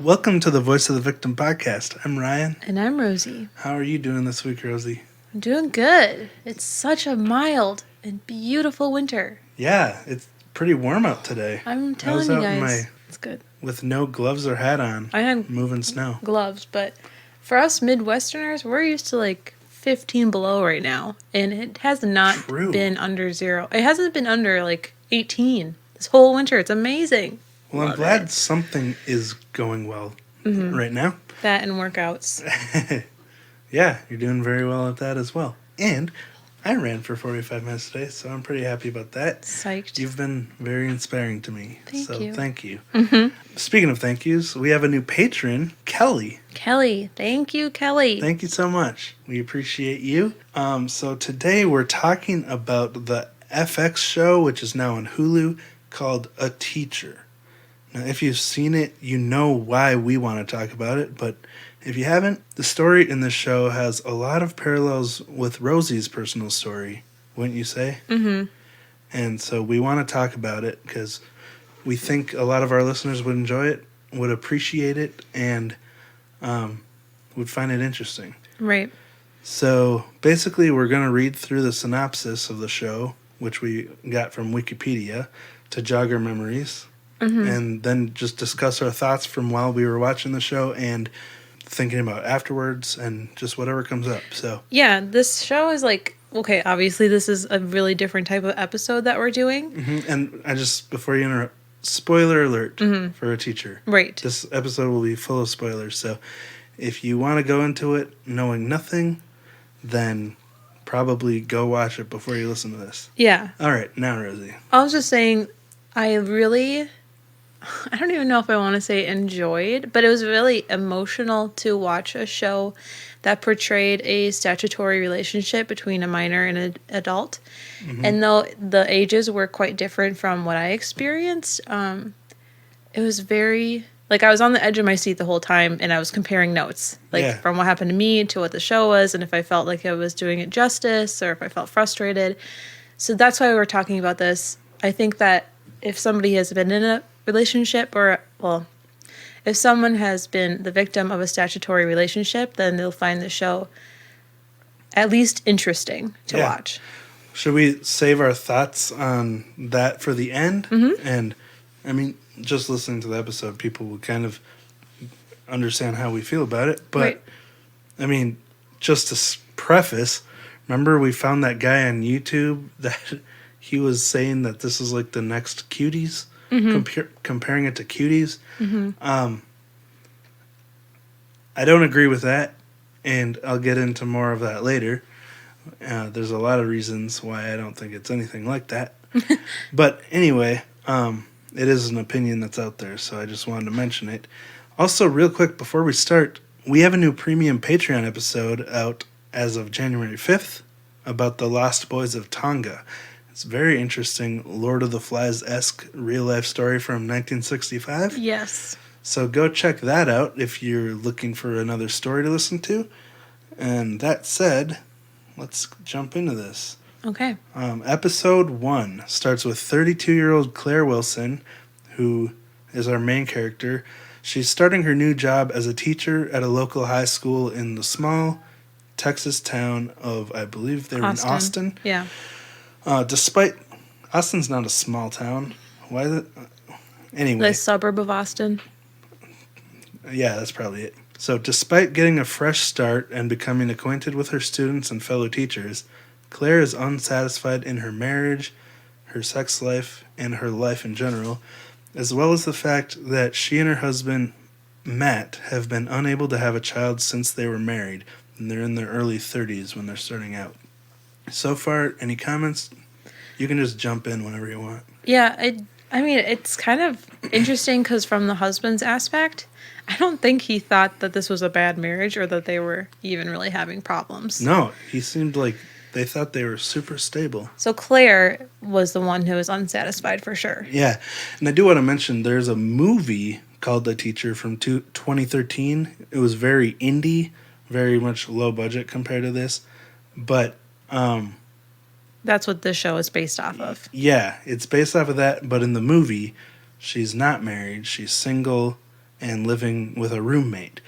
Welcome to the Voice of the Victim podcast. I'm Ryan. And I'm Rosie. How are you doing this week, Rosie? I'm doing good. It's such a mild and beautiful winter. Yeah, it's pretty warm out today. I'm telling you guys, it's good. With no gloves or hat on, I had moving snow. Gloves, but for us Midwesterners, we're used to like 15 below right now, and it has not been under 0. It hasn't been under like 18 this whole winter. It's amazing. Well, I'm glad something is going well right now. That and workouts. Yeah, you're doing very well at that as well. And I ran for 45 minutes today, so I'm pretty happy about that. Psyched. You've been very inspiring to me. Thank you. Mm-hmm. Speaking of thank yous, we have a new patron, Kelly. Kelly. Thank you, Kelly. Thank you so much. We appreciate you. So today we're talking about the FX show, which is now on Hulu, called A Teacher. Now, if you've seen it, you know why we want to talk about it, but if you haven't, the story in this show has a lot of parallels with Rosie's personal story, wouldn't you say? Mm-hmm. And so we want to talk about it because we think a lot of our listeners would enjoy it, would appreciate it, and would find it interesting. Right. So basically, we're going to read through the synopsis of the show, which we got from Wikipedia, to jog our memories. Mm-hmm. And then just discuss our thoughts from while we were watching the show and thinking about afterwards and just whatever comes up. So yeah, this show is like, okay, obviously this is a really different type of episode that we're doing. Mm-hmm. And I just, before you interrupt, spoiler alert for A Teacher. Right. This episode will be full of spoilers. So if you want to go into it knowing nothing, then probably go watch it before you listen to this. Yeah. All right, now Rosie. I was just saying, I don't even know if I want to say enjoyed, but it was really emotional to watch a show that portrayed a statutory relationship between a minor and an adult. Mm-hmm. And though the ages were quite different from what I experienced, it was very, like, I was on the edge of my seat the whole time, and I was comparing notes, from what happened to me to what the show was, and if I felt like I was doing it justice, or if I felt frustrated. So that's why we're talking about this. I think that if somebody has been in a relationship, if someone has been the victim of a statutory relationship, then they'll find the show at least interesting to watch. Should we save our thoughts on that for the end? Mm-hmm. And I mean, just listening to the episode, people will kind of understand how we feel about it. But right. I mean, just to preface, remember we found that guy on YouTube that he was saying that this is like the next Cuties? Mm-hmm. Comparing it to Cuties. Mm-hmm. I don't agree with that, and I'll get into more of that later. There's a lot of reasons why I don't think it's anything like that. But anyway, it is an opinion that's out there, so I just wanted to mention it. Also, real quick, before we start, we have a new premium Patreon episode out as of January 5th about the Lost Boys of Tonga. It's a very interesting Lord of the Flies-esque real-life story from 1965. Yes. So go check that out if you're looking for another story to listen to. And that said, let's jump into this. Okay. Episode 1 starts with 32-year-old Claire Wilson, who is our main character. She's starting her new job as a teacher at a local high school in the small Texas town of, I believe they were in Austin. Yeah. Despite Austin's not a small town. Why is it? Anyway. The suburb of Austin. Yeah, that's probably it. So despite getting a fresh start and becoming acquainted with her students and fellow teachers, Claire is unsatisfied in her marriage, her sex life, and her life in general, as well as the fact that she and her husband, Matt, have been unable to have a child since they were married, and they're in their early 30s when they're starting out. So far, any comments? You can just jump in whenever you want. Yeah, I mean, it's kind of interesting because from the husband's aspect, I don't think he thought that this was a bad marriage or that they were even really having problems. No, he seemed like they thought they were super stable. So Claire was the one who was unsatisfied for sure. Yeah, and I do want to mention there's a movie called The Teacher from 2013. It was very indie, very much low budget compared to this, but that's what this show is based off of. Yeah, it's based off of that, but in the movie, she's not married, she's single, and living with a roommate.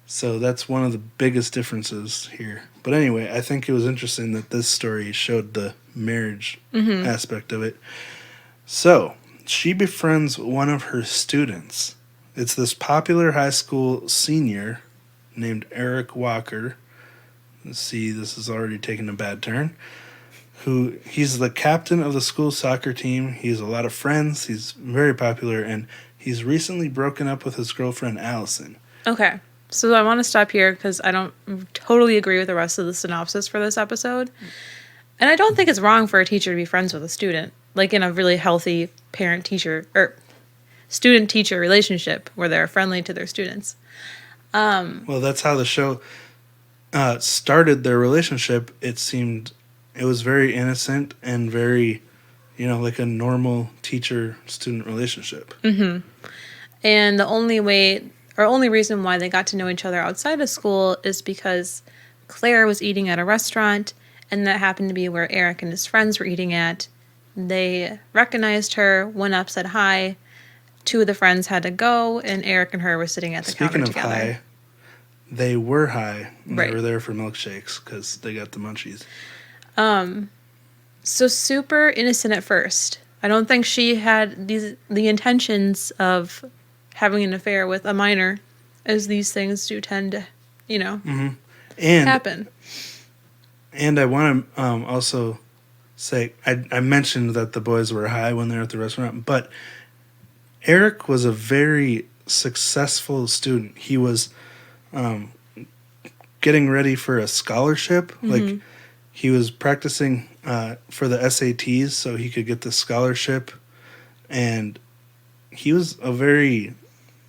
So that's one of the biggest differences here. But anyway, I think it was interesting that this story showed the marriage aspect of it. So she befriends one of her students. It's this popular high school senior named Eric Walker. Let's see, this is already taking a bad turn. He's the captain of the school soccer team. He has a lot of friends. He's very popular, and he's recently broken up with his girlfriend Allison. Okay. So I want to stop here because I don't totally agree with the rest of the synopsis for this episode. And I don't think it's wrong for a teacher to be friends with a student, like in a really healthy parent-teacher or student-teacher relationship where they're friendly to their students. Well, that's how the show started their relationship. It was very innocent and very, like a normal teacher-student relationship. Mm-hmm. And the only reason why they got to know each other outside of school is because Claire was eating at a restaurant, and that happened to be where Eric and his friends were eating at. They recognized her, went up, said hi. Two of the friends had to go, and Eric and her were sitting at the counter together. Speaking of high, they were high. Right. They were there for milkshakes because they got the munchies. So super innocent at first. I don't think she had the intentions of having an affair with a minor, as these things do tend to, happen. And I want to also say, I mentioned that the boys were high when they were at the restaurant, but Eric was a very successful student. He was getting ready for a scholarship. Mm-hmm. Like, he was practicing for the SATs so he could get the scholarship. And he was a very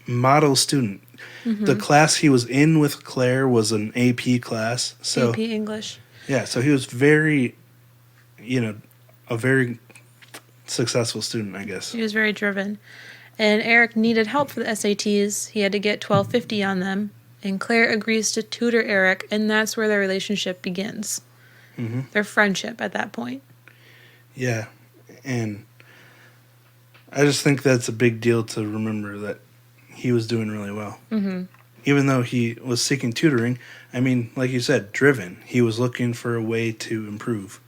model student. Mm-hmm. The class he was in with Claire was an AP class. So AP English. Yeah, so he was very, a very successful student, I guess. He was very driven. And Eric needed help for the SATs. He had to get 1250 on them. And Claire agrees to tutor Eric, and that's where their relationship begins. Mm-hmm. Their friendship at that point. Yeah, and I just think that's a big deal to remember that he was doing really well. Mm-hmm. Even though he was seeking tutoring, I mean, like you said, driven. He was looking for a way to improve.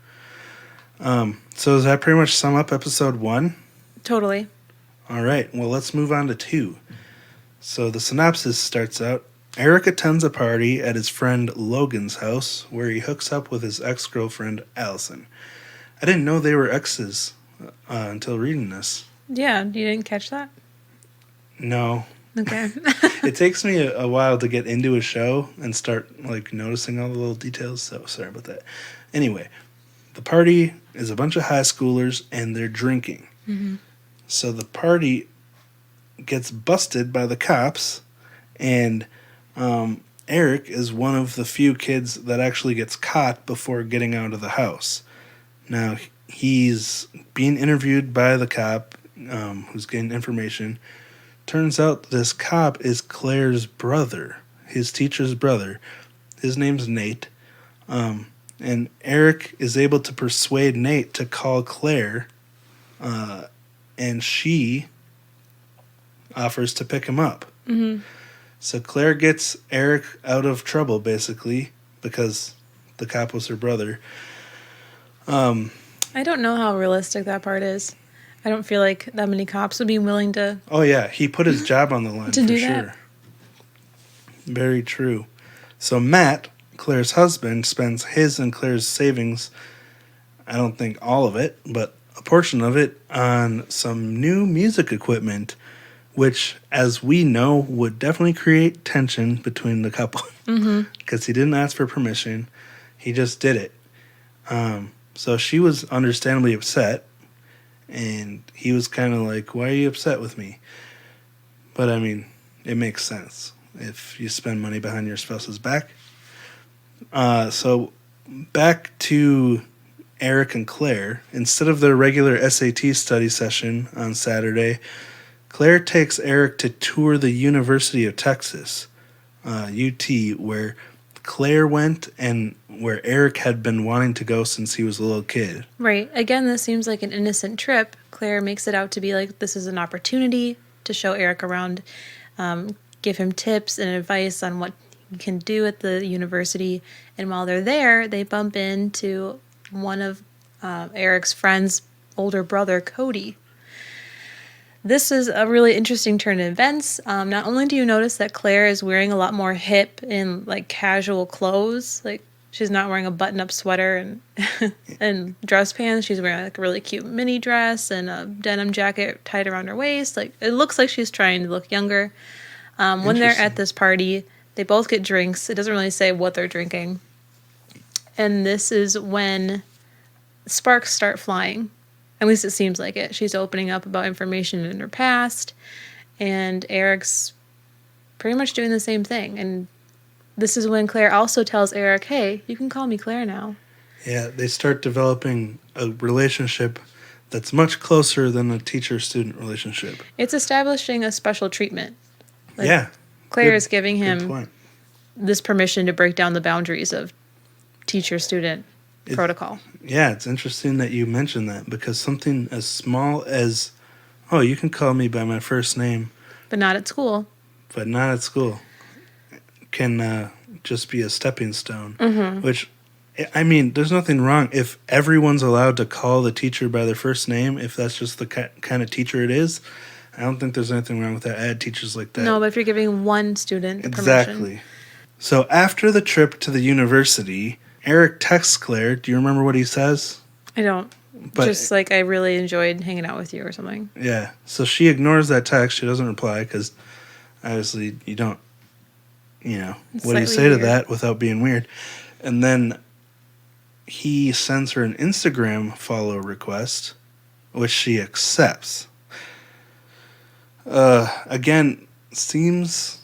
So does that pretty much sum up episode 1? Totally. All right, well, let's move on to 2. So the synopsis starts out, Eric attends a party at his friend Logan's house where he hooks up with his ex-girlfriend Allison. I didn't know they were exes until reading this. Yeah, you didn't catch that? No. Okay. It takes me a while to get into a show and start noticing all the little details, so sorry about that. Anyway, the party is a bunch of high schoolers and they're drinking. Mm-hmm. So the party gets busted by the cops, and Eric is one of the few kids that actually gets caught before getting out of the house. Now, he's being interviewed by the cop who's getting information. Turns out this cop is Claire's brother, his teacher's brother. His name's Nate. And Eric is able to persuade Nate to call Claire, and she offers to pick him up. Mm-hmm. So Claire gets Eric out of trouble, basically, because the cop was her brother. I don't know how realistic that part is. I don't feel like that many cops would be willing to... Oh, yeah. He put his job on the line, to for do sure. That. Very true. So Matt, Claire's husband, spends his and Claire's savings, I don't think all of it, but a portion of it, on some new music equipment, which, as we know, would definitely create tension between the couple. Because he didn't ask for permission. He just did it. So she was understandably upset. And he was kind of like, why are you upset with me? But, I mean, it makes sense if you spend money behind your spouse's back. So back to Eric and Claire. Instead of their regular SAT study session on Saturday, Claire takes Eric to tour the University of Texas, UT, where Claire went and where Eric had been wanting to go since he was a little kid. Right. Again, this seems like an innocent trip. Claire makes it out to be like this is an opportunity to show Eric around give him tips and advice on what he can do at the university. And while they're there, they bump into one of Eric's friends' older brother, Cody. This is a really interesting turn in events. Not only do you notice that Claire is wearing a lot more hip and like casual clothes, like she's not wearing a button-up sweater and and dress pants. She's wearing like a really cute mini dress and a denim jacket tied around her waist. Like it looks like she's trying to look younger. When they're at this party, they both get drinks. It doesn't really say what they're drinking. And this is when sparks start flying. At least it seems like it. She's opening up about information in her past, and Eric's pretty much doing the same thing. And this is when Claire also tells Eric, hey, you can call me Claire now. Yeah, they start developing a relationship that's much closer than a teacher-student relationship. It's establishing a special treatment. Like, yeah. Claire is giving him this permission to break down the boundaries of teacher-student protocol. Yeah, it's interesting that you mentioned that, because something as small as, oh, you can call me by my first name. But not at school. But not at school. Can just be a stepping stone. Mm-hmm. Which, I mean, there's nothing wrong if everyone's allowed to call the teacher by their first name, if that's just the kind of teacher it is. I don't think there's anything wrong with that. I had teachers like that. No, but if you're giving one student the exactly. permission. So after the trip to the university, Eric texts Claire. Do you remember what he says? I don't. But, just like, I really enjoyed hanging out with you or something. Yeah. So she ignores that text. She doesn't reply because obviously you don't, what do you say to that without being weird? And then he sends her an Instagram follow request, which she accepts. Again, seems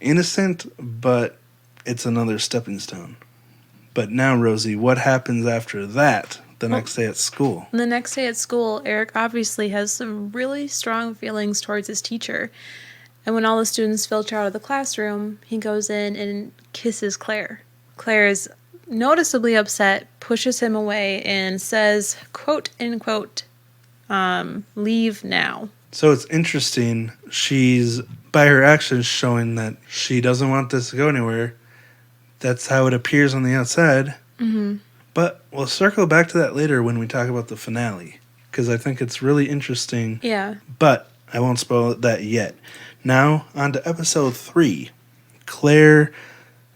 innocent, but it's another stepping stone. But now, Rosie, what happens after that the next day at school? The next day at school, Eric obviously has some really strong feelings towards his teacher. And when all the students filter out of the classroom, he goes in and kisses Claire. Claire is noticeably upset, pushes him away, and says, quote, unquote, leave now. So it's interesting. She's, by her actions, showing that she doesn't want this to go anywhere. That's how it appears on the outside. Mm-hmm. But we'll circle back to that later when we talk about the finale, because I think it's really interesting. Yeah. But I won't spoil that yet. Now, on to episode 3. Claire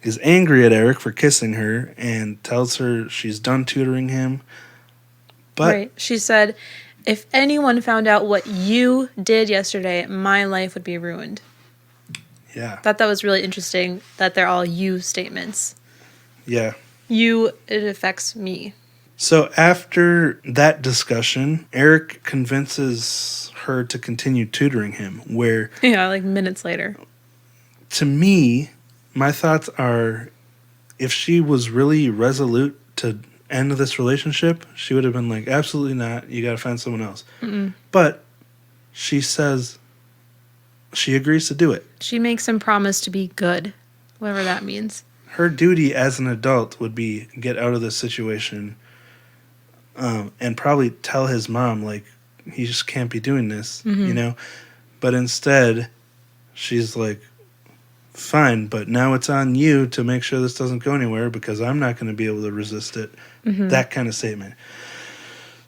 is angry at Eric for kissing her and tells her she's done tutoring him. But right. She said, if anyone found out what you did yesterday, my life would be ruined. Yeah. Thought that was really interesting that they're all you statements. Yeah. You, it affects me. So after that discussion, Eric convinces her to continue tutoring him, where... Yeah, like minutes later. To me, my thoughts are, if she was really resolute to end this relationship, she would have been like, absolutely not, you gotta find someone else. Mm-mm. But she says she agrees to do it. She makes him promise to be good, whatever that means. Her duty as an adult would be get out of this situation, and probably tell his mom, like, he just can't be doing this, Mm-hmm. But instead, she's like, fine, but now it's on you to make sure this doesn't go anywhere because I'm not going to be able to resist it. Mm-hmm. That kind of statement.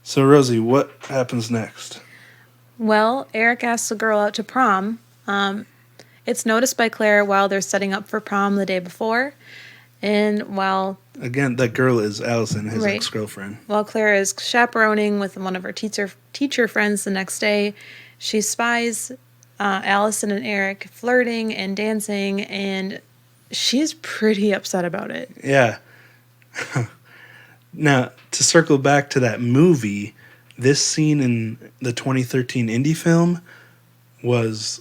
So, Rosie, what happens next? Well, Eric asks the girl out to prom. It's noticed by Claire while they're setting up for prom the day before. And while... Again, that girl is Allison, his right. ex-girlfriend. While Claire is chaperoning with one of her teacher friends the next day, she spies Allison and Eric flirting and dancing, and she's pretty upset about it. Yeah. Now, to circle back to that movie, this scene in the 2013 indie film was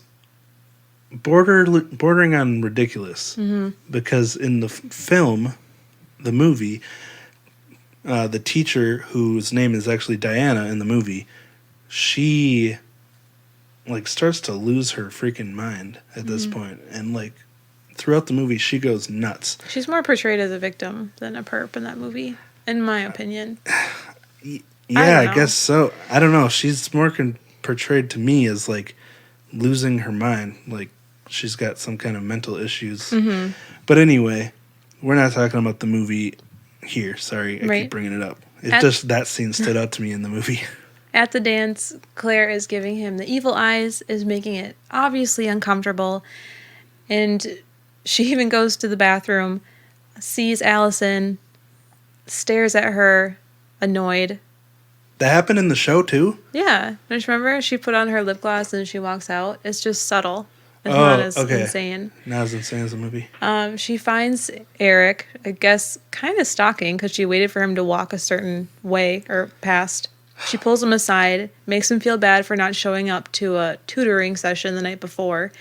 bordering on ridiculous. Mm-hmm. Because in the film, the movie, the teacher, whose name is actually Diana in the movie, she starts to lose her freaking mind at this point. And throughout the movie, she goes nuts. She's more portrayed as a victim than a perp in that movie, in my opinion. Yeah, I guess so. I don't know. She's more portrayed to me as losing her mind. she's got some kind of mental issues. Mm-hmm. But anyway, we're not talking about the movie here. Sorry, I Right. keep bringing it up. At- That scene stood out to me in the movie. At the dance, Claire is giving him the evil eyes, is making it obviously uncomfortable, and she even goes to the bathroom, sees Allison, stares at her, annoyed. That happened in the show too? Yeah, don't you remember? She put on her lip gloss and she walks out. It's just subtle. It's not as insane. Not as insane as the movie. She finds Eric, I guess, kind of stalking because she waited for him to walk a certain way or past. She pulls him aside, makes him feel bad for not showing up to a tutoring session the night before.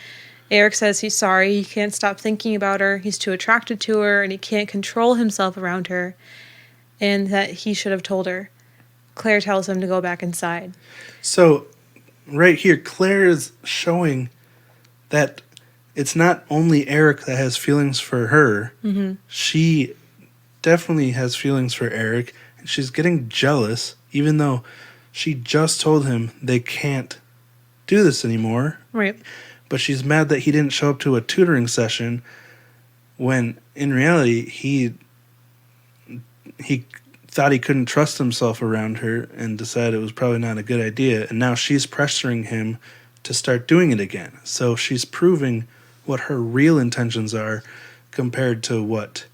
Eric says he's sorry, he can't stop thinking about her, he's too attracted to her, and he can't control himself around her, and that he should have told her. Claire tells him to go back inside. So, right here, Claire is showing that it's not only Eric that has feelings for her. Mm-hmm. She definitely has feelings for Eric, and she's getting jealous, even though she just told him they can't do this anymore. Right. But she's mad that he didn't show up to a tutoring session when, in reality, he thought he couldn't trust himself around her and decided it was probably not a good idea. And now she's pressuring him to start doing it again. So she's proving what her real intentions are compared to what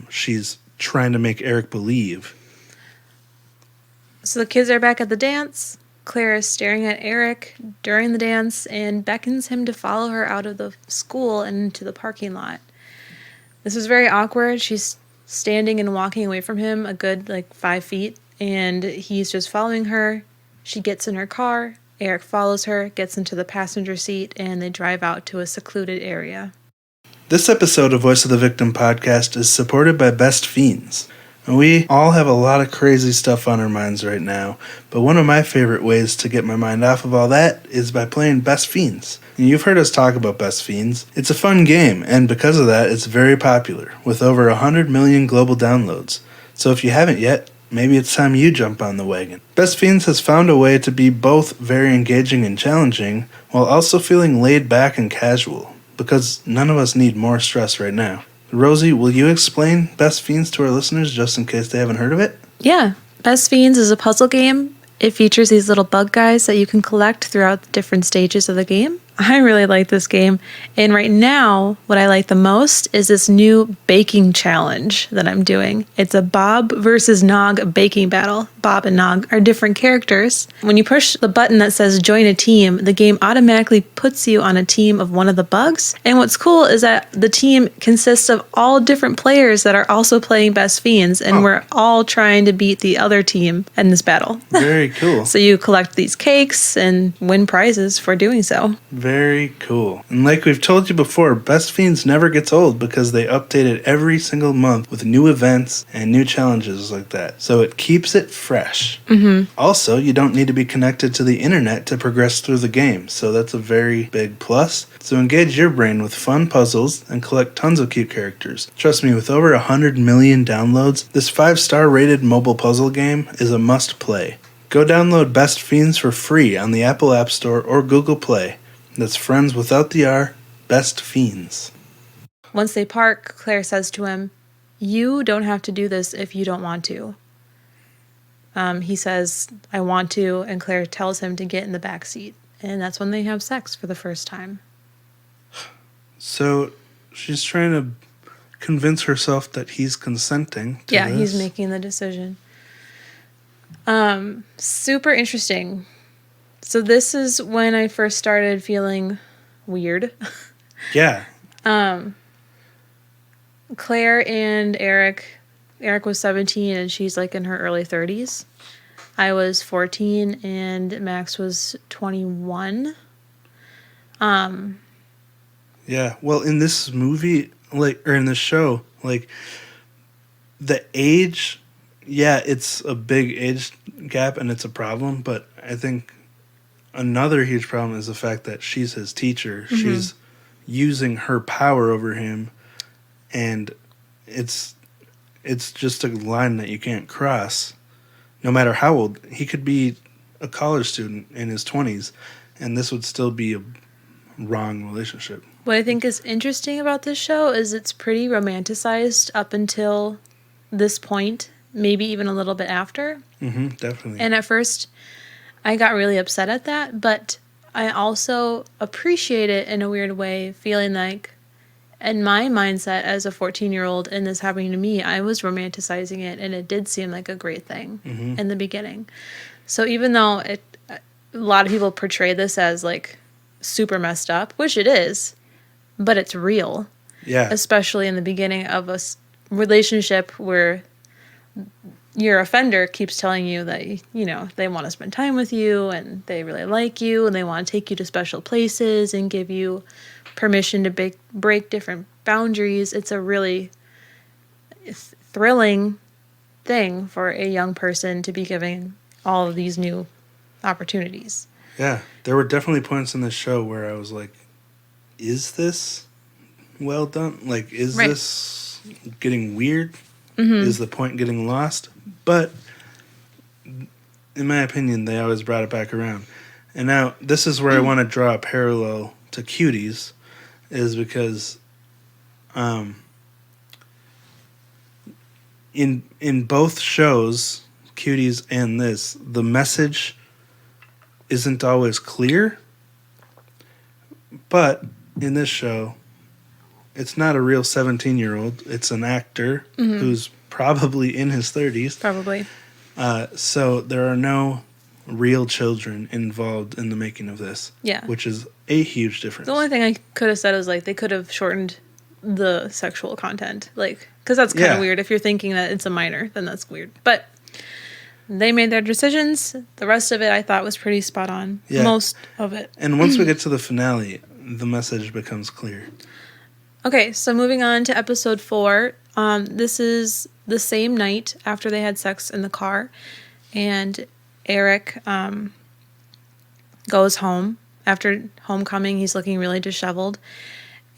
she's trying to make Eric believe. So the kids are back at the dance. Claire is staring at Eric during the dance and beckons him to follow her out of the school and into the parking lot. This is very awkward. She's standing and walking away from him a good 5 feet, and he's just following her. She gets in her car. Eric follows her, gets into the passenger seat, and they drive out to a secluded area. This episode of Voice of the Victim podcast is supported by Best Fiends. We all have a lot of crazy stuff on our minds right now, but one of my favorite ways to get my mind off of all that is by playing Best Fiends. And you've heard us talk about Best Fiends. It's a fun game, and because of that, it's very popular, with over 100 million global downloads. So if you haven't yet, maybe it's time you jump on the wagon. Best Fiends has found a way to be both very engaging and challenging, while also feeling laid back and casual, because none of us need more stress right now. Rosie, will you explain Best Fiends to our listeners just in case they haven't heard of it? Yeah. Best Fiends is a puzzle game. It features these little bug guys that you can collect throughout the different stages of the game. I really like this game. And right now, what I like the most is this new baking challenge that I'm doing. It's a Bob versus Nog baking battle. Bob and Nog are different characters. When you push the button that says join a team, the game automatically puts you on a team of one of the bugs. And what's cool is that the team consists of all different players that are also playing Best Fiends, and we're all trying to beat the other team in this battle. Very cool. So you collect these cakes and win prizes for doing so. Very cool. And like we've told you before, Best Fiends never gets old because they update it every single month with new events and new challenges like that. So it keeps it fresh. Mm-hmm. Also, you don't need to be connected to the internet to progress through the game, so that's a very big plus. So engage your brain with fun puzzles and collect tons of cute characters. Trust me, with over 100 million downloads, this 5-star rated mobile puzzle game is a must play. Go download Best Fiends for free on the Apple App Store or Google Play. That's friends without the R, Best Fiends. Once they park, Claire says to him, "You don't have to do this if you don't want to." He says, "I want to," and Claire tells him to get in the back seat. And that's when they have sex for the first time. So she's trying to convince herself that he's consenting to this. He's making the decision. Super interesting. So this is when I first started feeling weird. Yeah. Claire and Eric was 17 and she's in her early 30s. I was 14 and Max was 21. Yeah. Well, in this movie, or in this show, the age, it's a big age gap and it's a problem, but I think another huge problem is the fact that she's his teacher. Mm-hmm. She's using her power over him, and it's just a line that you can't cross, no matter how old. He could be a college student in his 20s, and this would still be a wrong relationship. What I think is interesting about this show is it's pretty romanticized up until this point, maybe even a little bit after. Definitely. And at first, I got really upset at that, but I also appreciate it in a weird way, feeling like, in my mindset as a 14-year-old and this happening to me, I was romanticizing it, and it did seem like a great thing in the beginning. So even though a lot of people portray this as like super messed up, which it is, but it's real. Yeah. Especially in the beginning of a relationship where your offender keeps telling you that, you know, they want to spend time with you and they really like you and they want to take you to special places and give you permission to break different boundaries. It's a really thrilling thing for a young person to be given all of these new opportunities. Yeah. There were definitely points in this show where I was like, is this well done? Like, is this getting weird? Is the point getting lost? But in my opinion, they always brought it back around. And now this is where I want to draw a parallel to Cuties, is because in both shows, Cuties and this, the message isn't always clear. But in this show, it's not a real 17-year-old. It's an actor who's probably in his 30s. Probably. So there are no real children involved in the making of this. Yeah. Which is a huge difference. The only thing I could have said is, like, they could have shortened the sexual content. Like, because that's kind of weird. If you're thinking that it's a minor, then that's weird. But they made their decisions. The rest of it I thought was pretty spot on. Yeah. Most of it. And once we get to the finale, the message becomes clear. Okay, so moving on to episode 4. This is the same night after they had sex in the car. And Eric goes home. After homecoming, he's looking really disheveled.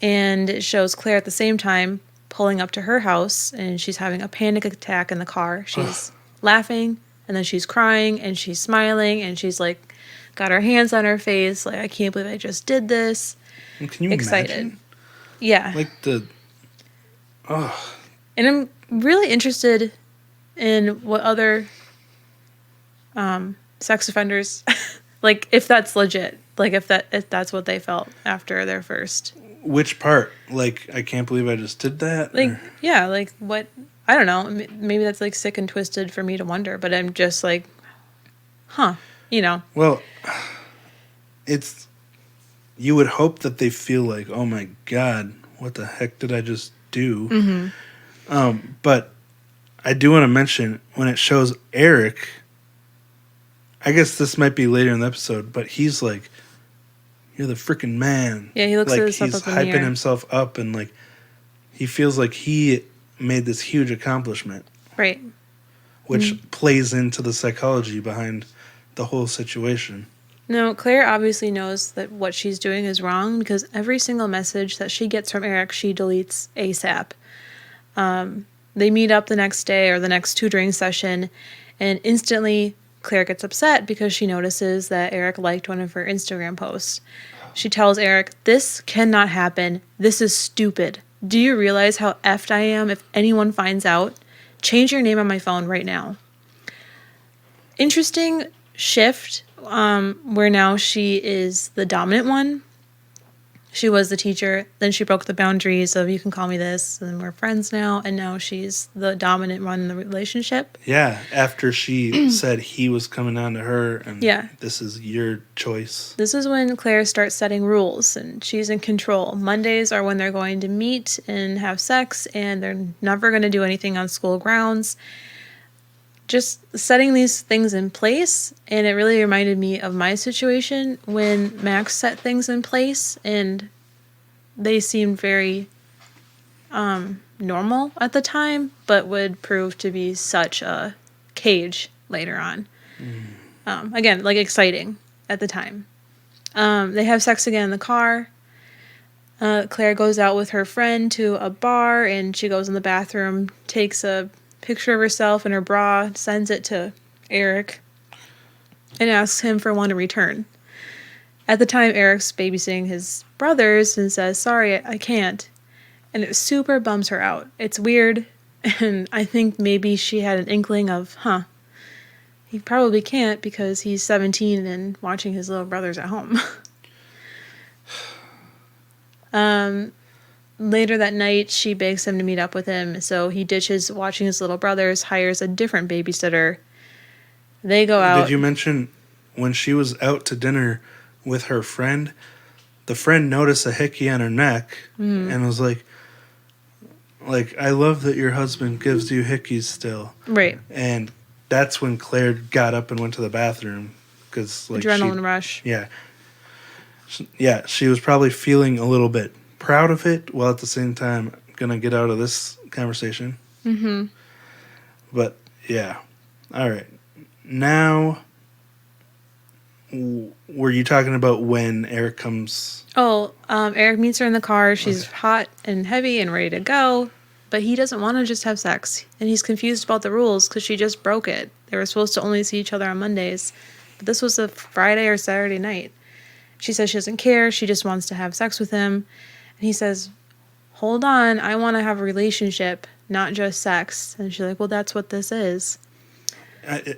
And it shows Claire at the same time pulling up to her house. And she's having a panic attack in the car. She's laughing. And then she's crying. And she's smiling. And she's like, got her hands on her face. Like, I can't believe I just did this. And can you imagine? Yeah. Like the... Oh. And I'm really interested in what other sex offenders... like, if that's legit. Like, if that's what they felt after their first... Which part? Like, I can't believe I just did that? Like, yeah, like, what... I don't know. Maybe that's, like, sick and twisted for me to wonder. But I'm just like, huh, you know. Well, it's... You would hope that they feel like, oh my God, what the heck did I just do? But I do want to mention, when it shows Eric, I guess this might be later in the episode, but he's like, you're the freaking man. Yeah, he looks like, at himself he's up in the hyping air. himself up, and like, he feels like he made this huge accomplishment. Right. Which plays into the psychology behind the whole situation. No, Claire obviously knows that what she's doing is wrong because every single message that she gets from Eric, she deletes ASAP. They meet up the next day or the next tutoring session, and instantly Claire gets upset because she notices that Eric liked one of her Instagram posts. She tells Eric, "This cannot happen. This is stupid. Do you realize how effed I am if anyone finds out? Change your name on my phone right now." Interesting shift. Where now she is the dominant one. She was the teacher. Then she broke the boundaries of, you can call me this, and we're friends now. And now she's the dominant one in the relationship. Yeah, after she said he was coming on to her, and this is your choice. This is when Claire starts setting rules, and she's in control. Mondays are when they're going to meet and have sex, and they're never going to do anything on school grounds. Just setting these things in place, and it really reminded me of my situation when Max set things in place, and they seemed very normal at the time, but would prove to be such a cage later on. Again, like, exciting at the time. They have sex again in the car. Claire goes out with her friend to a bar, and she goes in the bathroom, takes a picture of herself in her bra, sends it to Eric, and asks him for one to return. At the time, Eric's babysitting his brothers and says, sorry, I can't. And it super bums her out. It's weird. And I think maybe she had an inkling of, he probably can't because he's 17 and watching his little brothers at home. Later that night, she begs him to meet up with him. So he ditches watching his little brothers, hires a different babysitter. They go out. Did you mention when she was out to dinner with her friend, the friend noticed a hickey on her neck and was like, I love that your husband gives you hickeys still. Right. And that's when Claire got up and went to the bathroom. Cause, adrenaline rush. Yeah. Yeah, she was probably feeling a little bit proud of it, while at the same time going to get out of this conversation. Mm-hmm. But, yeah. All right. Now, were you talking about when Eric comes? Oh, Eric meets her in the car. She's hot and heavy and ready to go, but he doesn't want to just have sex. And he's confused about the rules because she just broke it. They were supposed to only see each other on Mondays, but this was a Friday or Saturday night. She says she doesn't care. She just wants to have sex with him. And he says, hold on, I want to have a relationship, not just sex. And she's like, well, that's what this is. I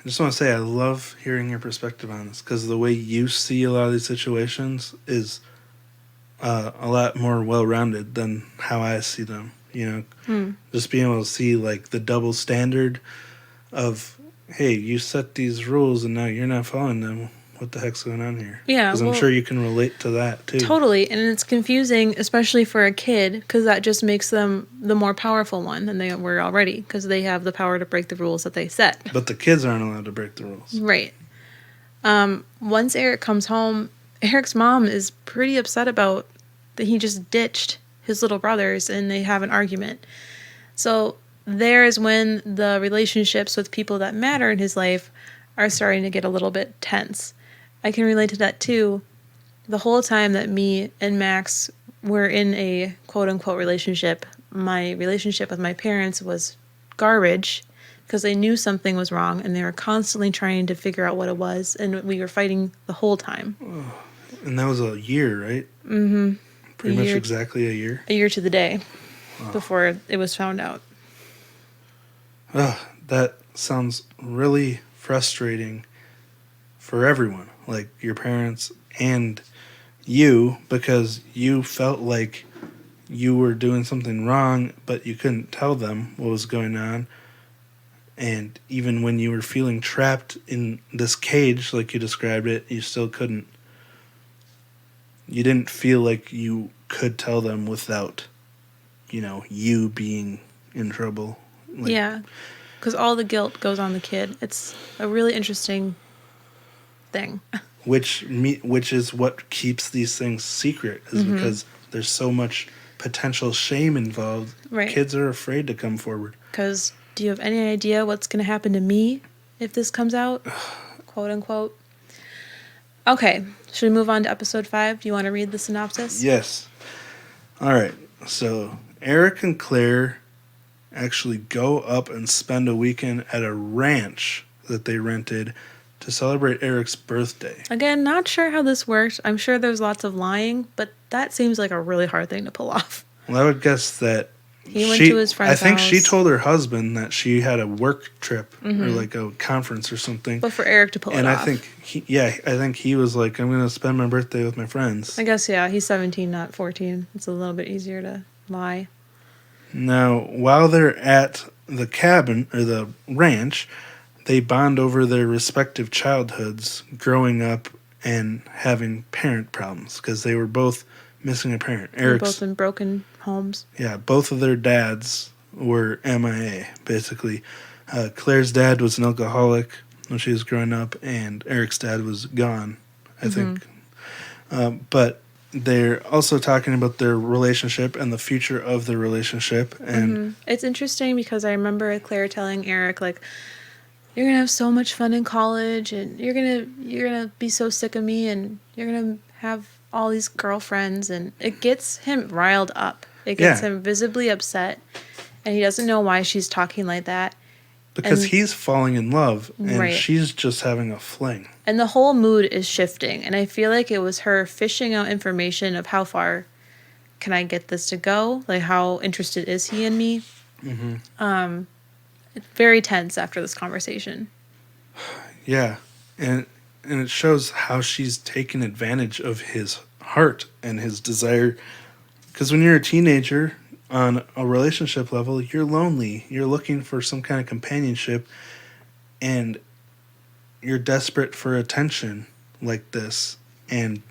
just want to say I love hearing your perspective on this, because the way you see a lot of these situations is a lot more well-rounded than how I see them. You know, just being able to see like the double standard of, hey, you set these rules and now you're not following them. What the heck's going on here? Yeah, because I'm sure you can relate to that too. Totally, and it's confusing, especially for a kid, because that just makes them the more powerful one than they were already, because they have the power to break the rules that they set. But the kids aren't allowed to break the rules. Right. Once Eric comes home, Eric's mom is pretty upset about that he just ditched his little brothers and they have an argument. So there is when the relationships with people that matter in his life are starting to get a little bit tense. I can relate to that too. The whole time that me and Max were in a quote-unquote relationship, my relationship with my parents was garbage because they knew something was wrong and they were constantly trying to figure out what it was, and we were fighting the whole time. Oh, and that was a year, right? Mm-hmm. Pretty much exactly a year? A year to the day before it was found out. That sounds really frustrating for everyone, like your parents and you, because you felt like you were doing something wrong, but you couldn't tell them what was going on. And even when you were feeling trapped in this cage, like you described it, you still couldn't. You didn't feel like you could tell them without, you being in trouble. Yeah, because all the guilt goes on the kid. It's a really interesting thing. Which is what keeps these things secret, is because there's so much potential shame involved. Right. Kids are afraid to come forward. Because do you have any idea what's going to happen to me if this comes out? Quote unquote. Okay, should we move on to episode 5? Do you want to read the synopsis? Yes. All right. So Eric and Claire actually go up and spend a weekend at a ranch that they rented to celebrate Eric's birthday. Again, not sure how this works. I'm sure there's lots of lying, but that seems like a really hard thing to pull off. Well, I would guess that he went to his friend's house. I think she told her husband that she had a work trip or like a conference or something. But for Eric to pull it off. And I think he was like, I'm going to spend my birthday with my friends. I guess, yeah, he's 17, not 14. It's a little bit easier to lie. Now, while they're at the cabin or the ranch, they bond over their respective childhoods, growing up and having parent problems, because they were both missing a parent. They're both in broken homes. Yeah, both of their dads were MIA, basically. Claire's dad was an alcoholic when she was growing up, and Eric's dad was gone, I think. But they're also talking about their relationship and the future of their relationship. And it's interesting because I remember Claire telling Eric, like, you're gonna have so much fun in college, and you're gonna be so sick of me, and you're gonna have all these girlfriends, and it gets him riled up. It gets him visibly upset, and he doesn't know why she's talking like that. Because he's falling in love, and she's just having a fling. And the whole mood is shifting. And I feel like it was her fishing out information of how far can I get this to go? Like, how interested is he in me? It's very tense after this conversation. Yeah. And it shows how she's taken advantage of his heart and his desire. Because when you're a teenager on a relationship level, you're lonely. You're looking for some kind of companionship, and you're desperate for attention like this. And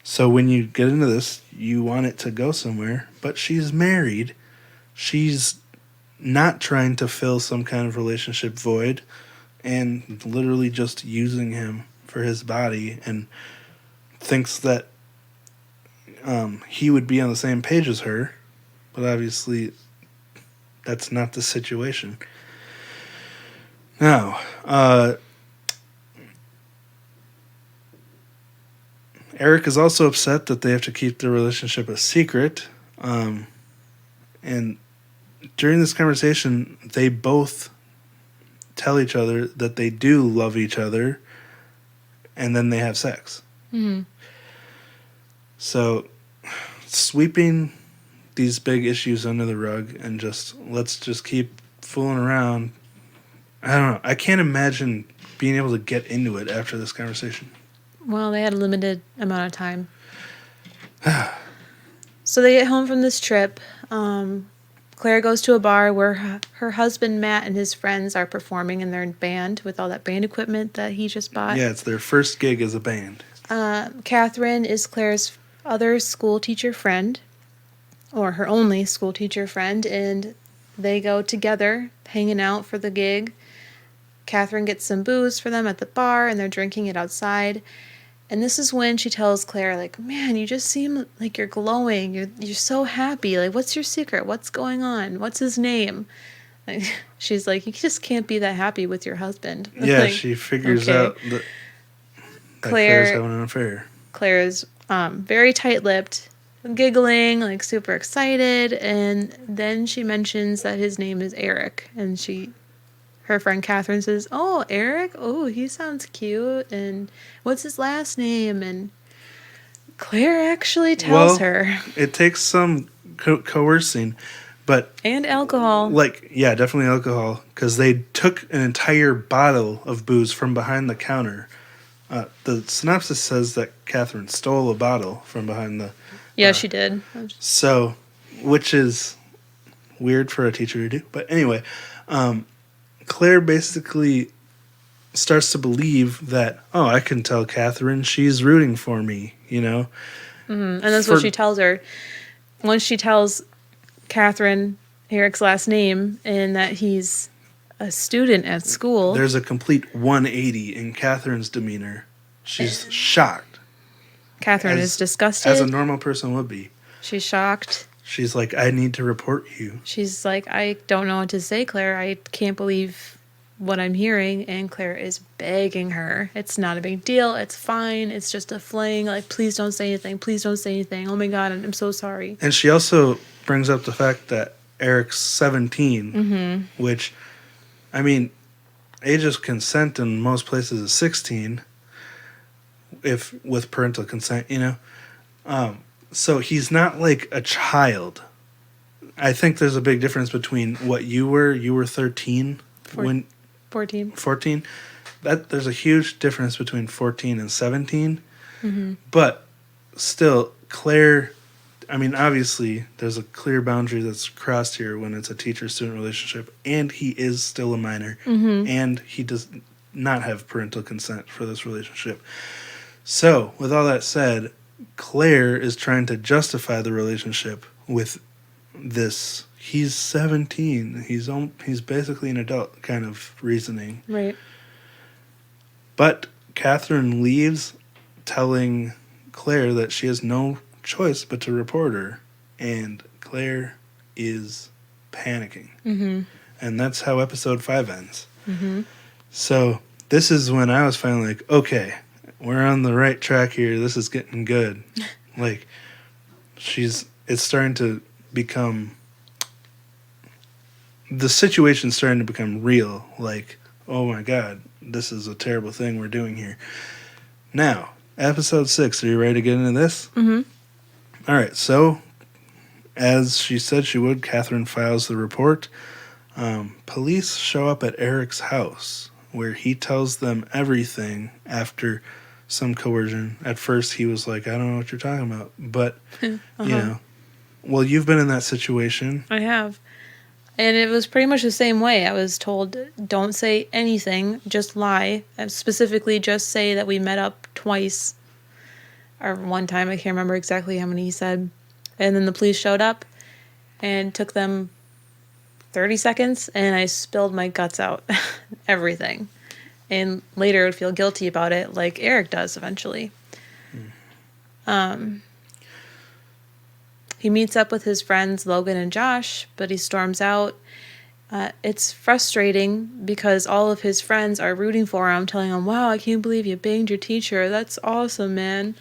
so when you get into this, you want it to go somewhere. But she's married. She's not trying to fill some kind of relationship void, and literally just using him for his body, and thinks that he would be on the same page as her, but obviously that's not the situation. Now, Eric is also upset that they have to keep their relationship a secret, and during this conversation, they both tell each other that they do love each other, and then they have sex. Mm-hmm. So, sweeping these big issues under the rug and let's just keep fooling around. I don't know. I can't imagine being able to get into it after this conversation. Well, they had a limited amount of time. So they get home from this trip. Claire goes to a bar where her husband, Matt, and his friends are performing in their band with all that band equipment that he just bought. Yeah, it's their first gig as a band. Catherine is Claire's other school teacher friend, or her only school teacher friend, and they go together, hanging out for the gig. Catherine gets some booze for them at the bar, and they're drinking it outside. And this is when she tells Claire, like, man, you just seem like you're glowing. You're so happy. Like, what's your secret? What's going on? What's his name? Like, she's like, you just can't be that happy with your husband. Yeah, like, she figures out that Claire's having an affair. Claire's very tight-lipped, giggling, like super excited. And then she mentions that his name is Eric. And her friend Catherine says, oh, Eric? Oh, he sounds cute. And what's his last name? And Claire actually tells her. It takes some coercing, but... And alcohol. Like, yeah, definitely alcohol. Because they took an entire bottle of booze from behind the counter. The synopsis says that Catherine stole a bottle from behind the... Yeah, she did. So, which is weird for a teacher to do. But anyway... Claire basically starts to believe that, oh, I can tell Catherine she's rooting for me, you know? Mm-hmm. And that's what she tells her. Once she tells Catherine Eric's last name and that he's a student at school. There's a complete 180 in Catherine's demeanor. She's shocked. Catherine is disgusted. As a normal person would be. She's shocked. She's like, I need to report you. She's like, I don't know what to say, Claire. I can't believe what I'm hearing. And Claire is begging her. It's not a big deal. It's fine. It's just a fling. Like, please don't say anything. Please don't say anything. Oh my God, I'm so sorry. And she also brings up the fact that Eric's 17, which, I mean, age of consent in most places is 16, if with parental consent, you know. So he's not like a child. I think there's a big difference between what you were. You were 13 when 14. 14. There's a huge difference between 14 and 17. But still, Claire, I mean, obviously, there's a clear boundary that's crossed here when it's a teacher-student relationship, and he is still a minor, and he does not have parental consent for this relationship. So, with all that said, Claire is trying to justify the relationship with this. He's 17. He's basically an adult kind of reasoning. Right. But Catherine leaves, telling Claire that she has no choice but to report her, and Claire is panicking. And that's how episode 5 ends. So this is when I was finally like, okay, we're on the right track here. This is getting good. Like, it's starting to become, the situation's starting to become real. Like, oh my God, this is a terrible thing we're doing here. Now, episode 6. Are you ready to get into this? Mm-hmm. All right. So, as she said she would, Catherine files the report. Police show up at Eric's house, where he tells them everything after some coercion. At first, he was like, I don't know what you're talking about. But, you know, well, you've been in that situation. I have. And it was pretty much the same way. I was told, don't say anything, just lie. And specifically, just say that we met up twice. Or one time, I can't remember exactly how many he said. And then the police showed up and took them 30 seconds, and I spilled my guts out. Everything. And later, I would feel guilty about it, like Eric does eventually. He meets up with his friends Logan and Josh, but he storms out. It's frustrating because all of his friends are rooting for him, telling him, wow, I can't believe you banged your teacher. That's awesome, man.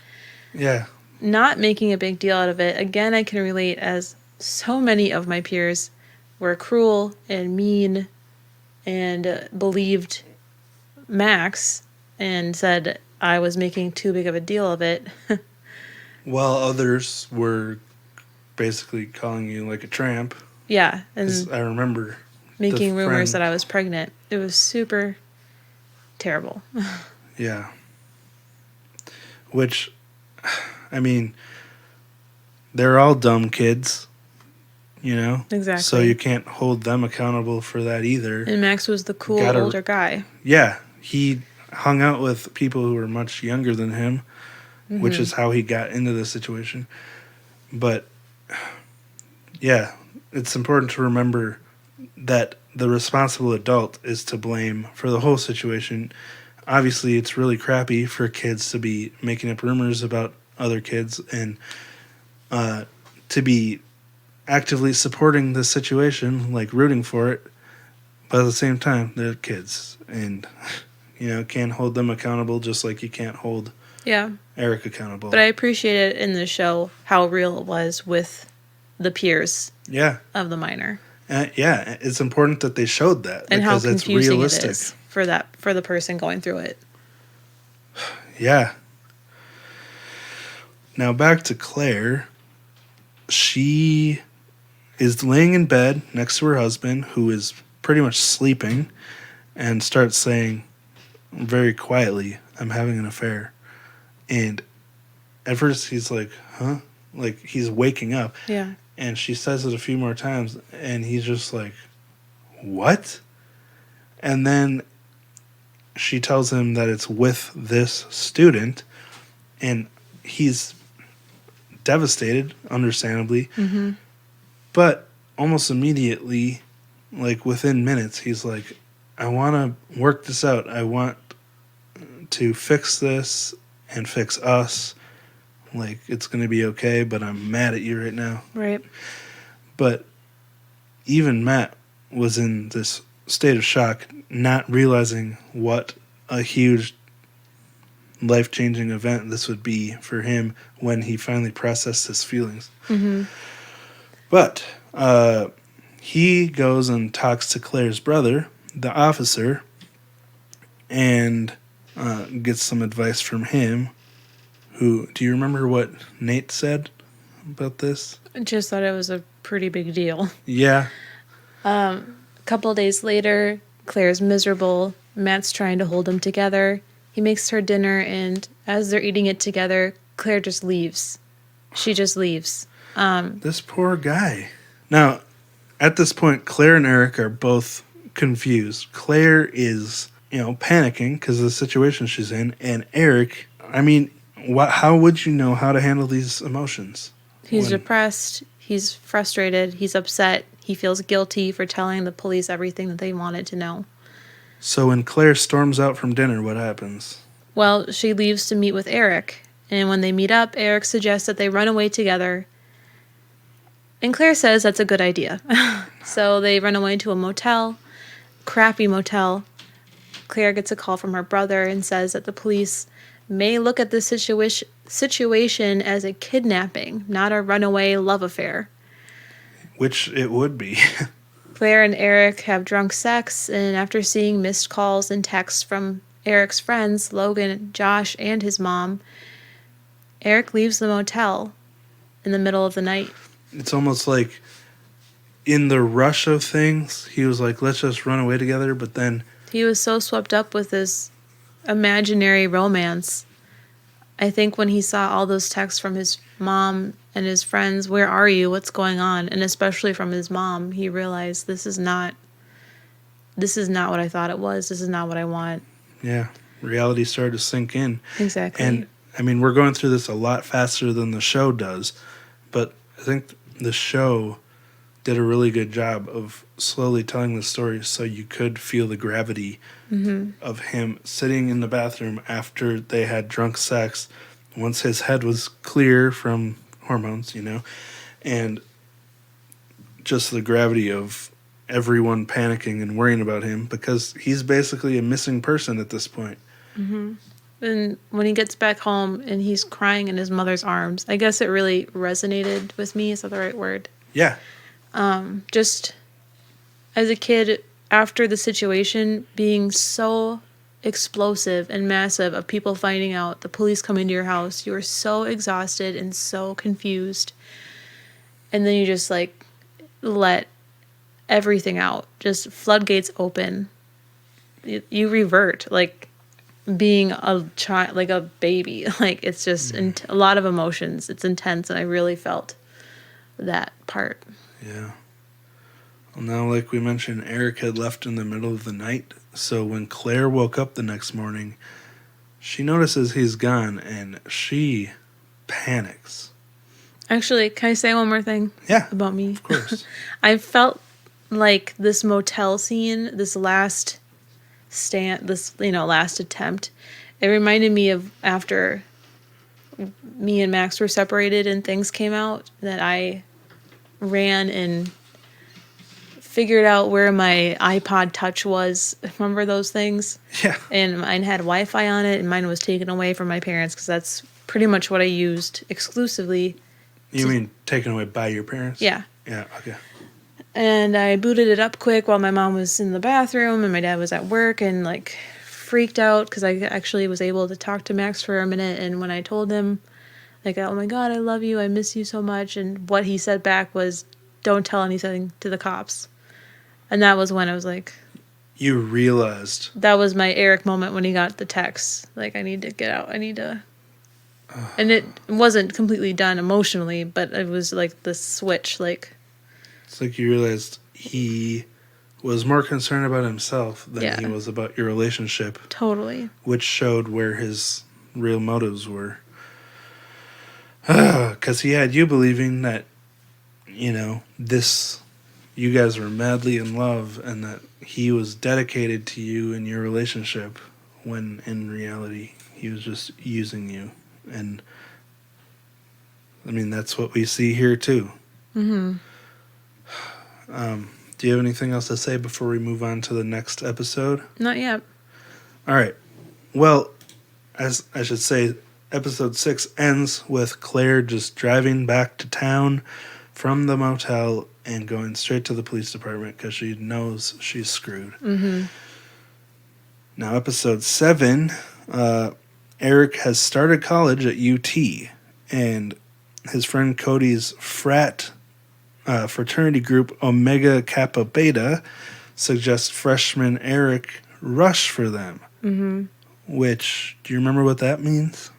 Yeah. Not making a big deal out of it. Again, I can relate, as so many of my peers were cruel and mean and believed Max and said I was making too big of a deal of it. While others were basically calling you like a tramp. Yeah, and I remember making rumors that I was pregnant. It was super terrible. Yeah. Which, I mean, they're all dumb kids, you know? Exactly. So you can't hold them accountable for that either. And Max was the cool older guy. Yeah. He hung out with people who were much younger than him, which is how he got into this situation. But, yeah, it's important to remember that the responsible adult is to blame for the whole situation. Obviously, it's really crappy for kids to be making up rumors about other kids and to be actively supporting the situation, like rooting for it. But at the same time, they're kids. And, you know, can't hold them accountable just like you can't hold Eric accountable. But I appreciated in the show how real it was with the peers of the minor. Yeah, it's important that they showed that. And how because it's confusing realistic. it is for the person going through it. Yeah. Now back to Claire. She is laying in bed next to her husband, who is pretty much sleeping, and starts saying very quietly, I'm having an affair. And at first he's like, huh? Like he's waking up. Yeah. And she says it a few more times, and he's just like, what? And then she tells him that it's with this student, and he's devastated, understandably. Mm-hmm. But almost immediately, like within minutes, he's like, I want to work this out. I want to fix this and fix us. Like, it's going to be okay, but I'm mad at you right now. Right. But even Matt was in this state of shock, not realizing what a huge life-changing event this would be for him when he finally processed his feelings. Mm-hmm. But he goes and talks to Claire's brother, the officer, and gets some advice from him. Who, do you remember what Nate said about this? I just thought it was a pretty big deal. Yeah. A couple of days later, Claire's miserable. Matt's trying to hold them together. He makes her dinner, and as they're eating it together, Claire just leaves. She just leaves. This poor guy. Now, at this point, Claire and Eric are both confused. Claire is, panicking because of the situation she's in, and Eric, I mean, how would you know how to handle these emotions? He's depressed. He's frustrated. He's upset. He feels guilty for telling the police everything that they wanted to know. So when Claire storms out from dinner, what happens? Well, she leaves to meet with Eric. And when they meet up, Eric suggests that they run away together. And Claire says that's a good idea. So they run away to a motel, crappy motel. Claire gets a call from her brother and says that the police may look at this situation as a kidnapping, not a runaway love affair. Which it would be. Claire and Eric have drunk sex, and after seeing missed calls and texts from Eric's friends, Logan, Josh, and his mom, Eric leaves the motel in the middle of the night. It's almost like in the rush of things, he was like, let's just run away together. But then He was so swept up with this imaginary romance. I think when he saw all those texts from his mom and his friends, where are you? What's going on? And especially from his mom, he realized this is not what I thought it was. This is not what I want. yeah, reality started to sink in. Exactly. And I mean, we're going through this a lot faster than the show does, but I think the show did a really good job of slowly telling the story so you could feel the gravity of him sitting in the bathroom after they had drunk sex, once his head was clear from hormones, and just the gravity of everyone panicking and worrying about him because he's basically a missing person at this point. And when he gets back home and he's crying in his mother's arms, I guess it really resonated with me. Is that the right word? Yeah. Just as a kid, after the situation being so explosive and massive of people finding out, the police come into your house, you were so exhausted and so confused. And then you just like let everything out, just floodgates open. You revert, like being a child, like a baby. Like it's just a lot of emotions. It's intense, and I really felt that part. Yeah. Well, now, like we mentioned, Eric had left in the middle of the night. So when Claire woke up the next morning, she notices he's gone, and she panics. Actually, can I say one more thing? Yeah, about me? of course. I felt like this motel scene, this last last attempt, it reminded me of after me and Max were separated and things came out, that I ran and figured out where my iPod Touch was. Remember those things? Yeah. And mine had Wi-Fi on it, and mine was taken away from my parents because that's pretty much what I used exclusively. You mean taken away by your parents? Yeah. Yeah, okay. And I booted it up quick while my mom was in the bathroom and my dad was at work, and like freaked out because I actually was able to talk to Max for a minute. And when I told him, like, oh my God, I love you, I miss you so much, and what he said back was, don't tell anything to the cops. And that was when I was like... You realized... That was my Eric moment when he got the text. Like, I need to get out. I need to... And it wasn't completely done emotionally, but it was like the switch, like... It's like you realized he was more concerned about himself than he was about your relationship. Totally. Which showed where his real motives were. Because he had you believing that, you guys were madly in love and that he was dedicated to you and your relationship, when in reality he was just using you. And I mean, that's what we see here too. Do you have anything else to say before we move on to the next episode? Not yet. All right. Well, as I should say, episode 6 ends with Claire just driving back to town from the motel and going straight to the police department because she knows she's screwed. Now, episode 7, Eric has started college at UT, and his friend Cody's fraternity group Omega Kappa Beta suggests freshman Eric rush for them. Which, do you remember what that means?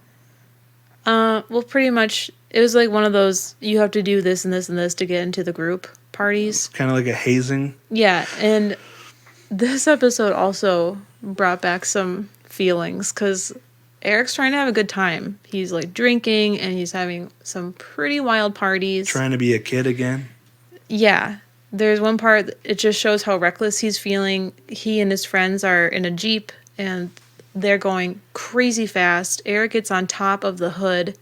Well, pretty much, it was like one of those, you have to do this and this and this to get into the group parties. Kind of like a hazing. Yeah, and this episode also brought back some feelings, because Eric's trying to have a good time. He's like drinking, and he's having some pretty wild parties. Trying to be a kid again? Yeah. There's one part, it just shows how reckless he's feeling. He and his friends are in a Jeep, and they're going crazy fast. Eric gets on top of the hood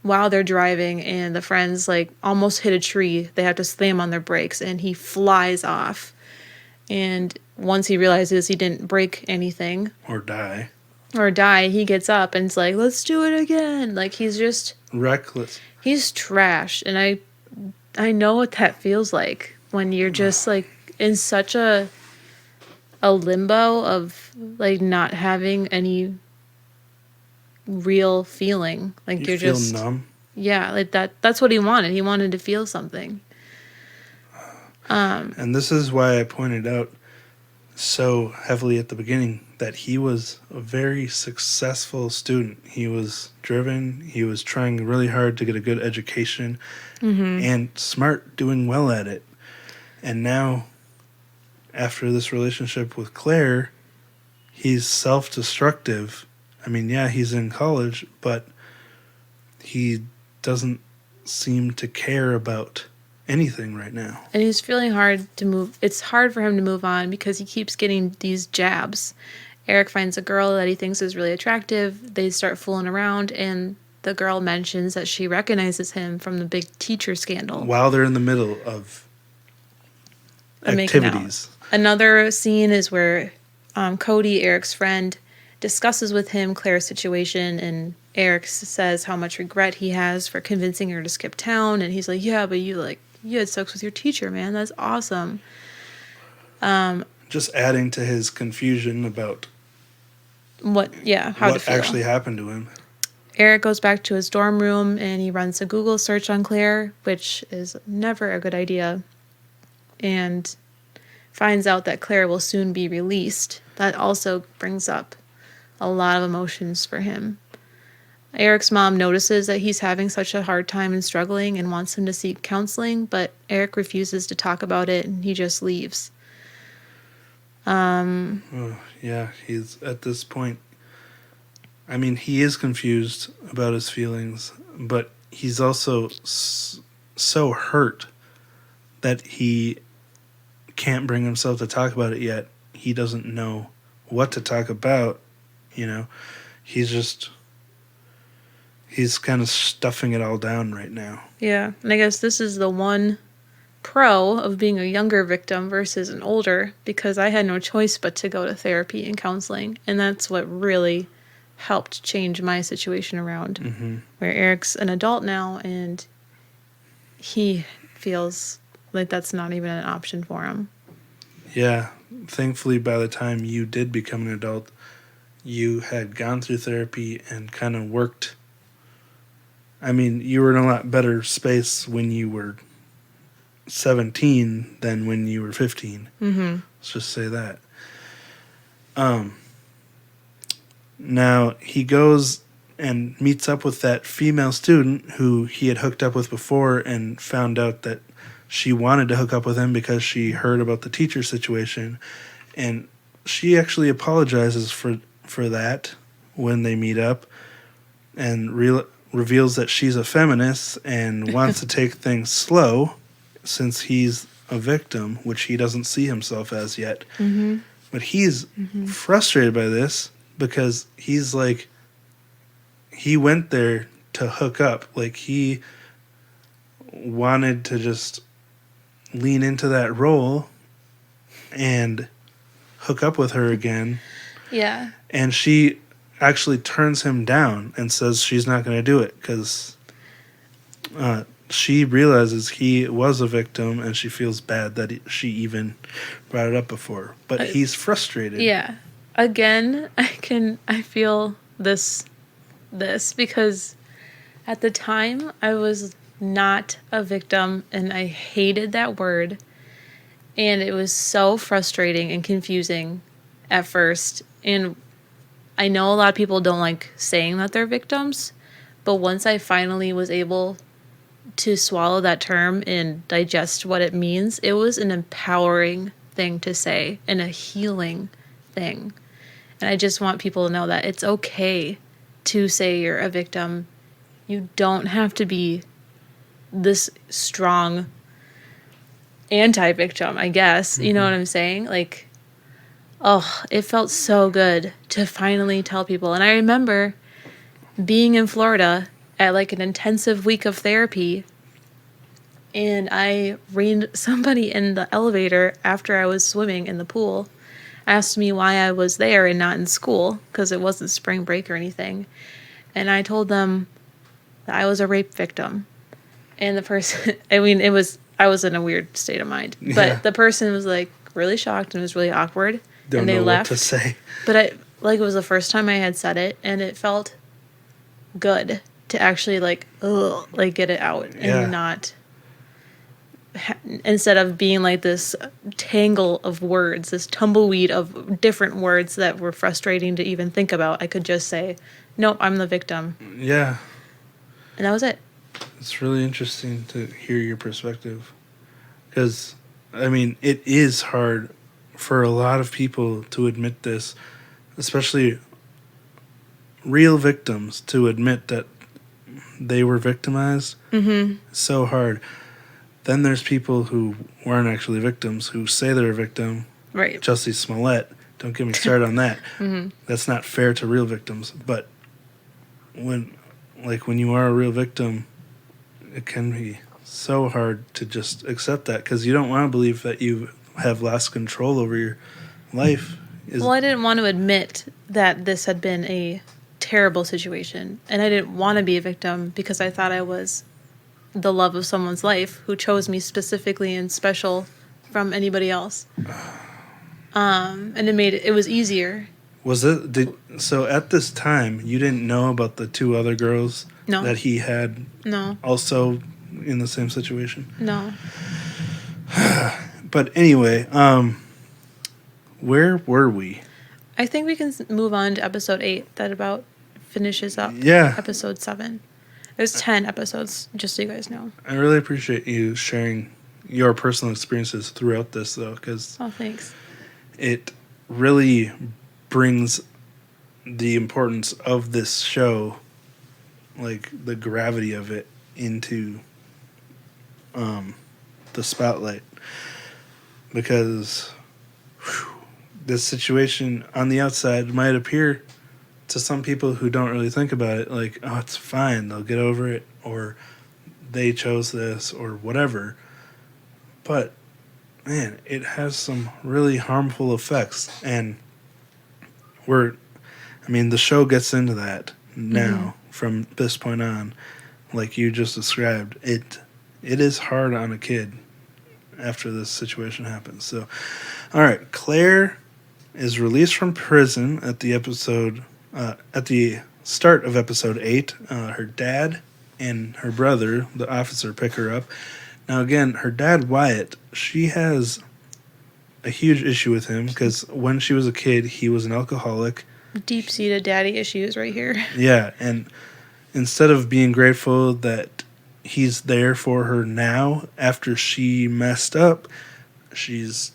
while they're driving, and the friends like almost hit a tree. They have to slam on their brakes, and he flies off. And once he realizes he didn't break anything or die, he gets up and it's like, let's do it again. Like, he's just reckless. He's trash. And I know what that feels like when you're just like in such a a limbo of like not having any real feeling. Like You you're feel just numb. yeah, like that's what he wanted. He wanted to feel something. And this is why I pointed out so heavily at the beginning that he was a very successful student. He was driven, he was trying really hard to get a good education and smart, doing well at it. And now, after this relationship with Claire, he's self destructive. I mean, yeah, he's in college, but he doesn't seem to care about anything right now. And he's feeling hard to move. It's hard for him to move on because he keeps getting these jabs. Eric finds a girl that he thinks is really attractive. They start fooling around, and the girl mentions that she recognizes him from the big teacher scandal. While they're in the middle of activities. Another scene is where Cody, Eric's friend, discusses with him Claire's situation, and Eric says how much regret he has for convincing her to skip town, and he's like, "Yeah, but you had sex with your teacher, man. That's awesome." Just adding to his confusion about How to feel. actually happened to him. Eric goes back to his dorm room and he runs a Google search on Claire, which is never a good idea, and finds out that Claire will soon be released. That also brings up a lot of emotions for him. Eric's mom notices that he's having such a hard time and struggling and wants him to seek counseling, but Eric refuses to talk about it and he just leaves. Yeah, he's at this point. I mean, he is confused about his feelings, but he's also so hurt that he can't bring himself to talk about it yet. He doesn't know what to talk about, you know. He's kind of stuffing it all down right now. Yeah, and I guess this is the one pro of being a younger victim versus an older, because I had no choice but to go to therapy and counseling, and that's what really helped change my situation around, where Eric's an adult now and he feels like that's not even an option for him. Yeah, thankfully by the time you did become an adult, you had gone through therapy and kind of worked. I mean, you were in a lot better space when you were 17 than when you were 15. Let's just say that. Now, he goes and meets up with that female student who he had hooked up with before and found out that she wanted to hook up with him because she heard about the teacher situation. And she actually apologizes for that when they meet up and reveals that she's a feminist and wants to take things slow since he's a victim, which he doesn't see himself as yet. But he's frustrated by this because he's like, he went there to hook up. Like, he wanted to just lean into that role and hook up with her again. Yeah. And she actually turns him down and says she's not going to do it because she realizes he was a victim and she feels bad that she even brought it up before. But he's frustrated. Yeah. Again, I feel this because at the time I was not a victim and I hated that word, and it was so frustrating and confusing at first. And I know a lot of people don't like saying that they're victims, but once I finally was able to swallow that term and digest what it means, it was an empowering thing to say and a healing thing. And I just want people to know that it's okay to say you're a victim. You don't have to be this strong anti-victim, I guess. You know what I'm saying? Like, oh, it felt so good to finally tell people. And I remember being in Florida at like an intensive week of therapy, and I reined somebody in the elevator after I was swimming in the pool, asked me why I was there and not in school because it wasn't spring break or anything. And I told them that I was a rape victim. And the person, I was in a weird state of mind, but the person was like really shocked and it was really awkward. Don't and they know left. what to say. But it was the first time I had said it, and it felt good to actually get it out and not instead of being like this tangle of words, this tumbleweed of different words that were frustrating to even think about. I could just say, "Nope, I'm the victim." Yeah. And that was it. It's really interesting to hear your perspective. Because, I mean, it is hard for a lot of people to admit this, especially real victims, to admit that they were victimized. Mm-hmm. So hard. Then there's people who weren't actually victims, who say they're a victim. Right. Jussie Smollett. Don't get me started on that. Mm-hmm. That's not fair to real victims. But when you are a real victim, it can be so hard to just accept that because you don't want to believe that you have lost control over your life. Well, I didn't want to admit that this had been a terrible situation, and I didn't want to be a victim because I thought I was the love of someone's life who chose me specifically and special from anybody else. And it was easier. So at this time you didn't know about the two other girls that he had also in the same situation? No. But anyway, where were we? I think we can move on to episode 8 that about finishes up episode 7. There's 10 episodes, just so you guys know. I really appreciate you sharing your personal experiences throughout this, though, because thanks. It really brings the importance of this show, like the gravity of it, into the spotlight. Because this situation on the outside might appear to some people who don't really think about it like, oh, it's fine, they'll get over it, or they chose this, or whatever. But, man, it has some really harmful effects. And the show gets into that now from this point on. Like you just described, it is hard on a kid after this situation happens. So, all right, Claire is released from prison at the start of episode 8. Her dad and her brother, the officer, pick her up. Now, again, her dad, Wyatt, she has a huge issue with him because when she was a kid, he was an alcoholic. Deep-seated daddy issues right here. Yeah, and instead of being grateful that he's there for her now after she messed up, she's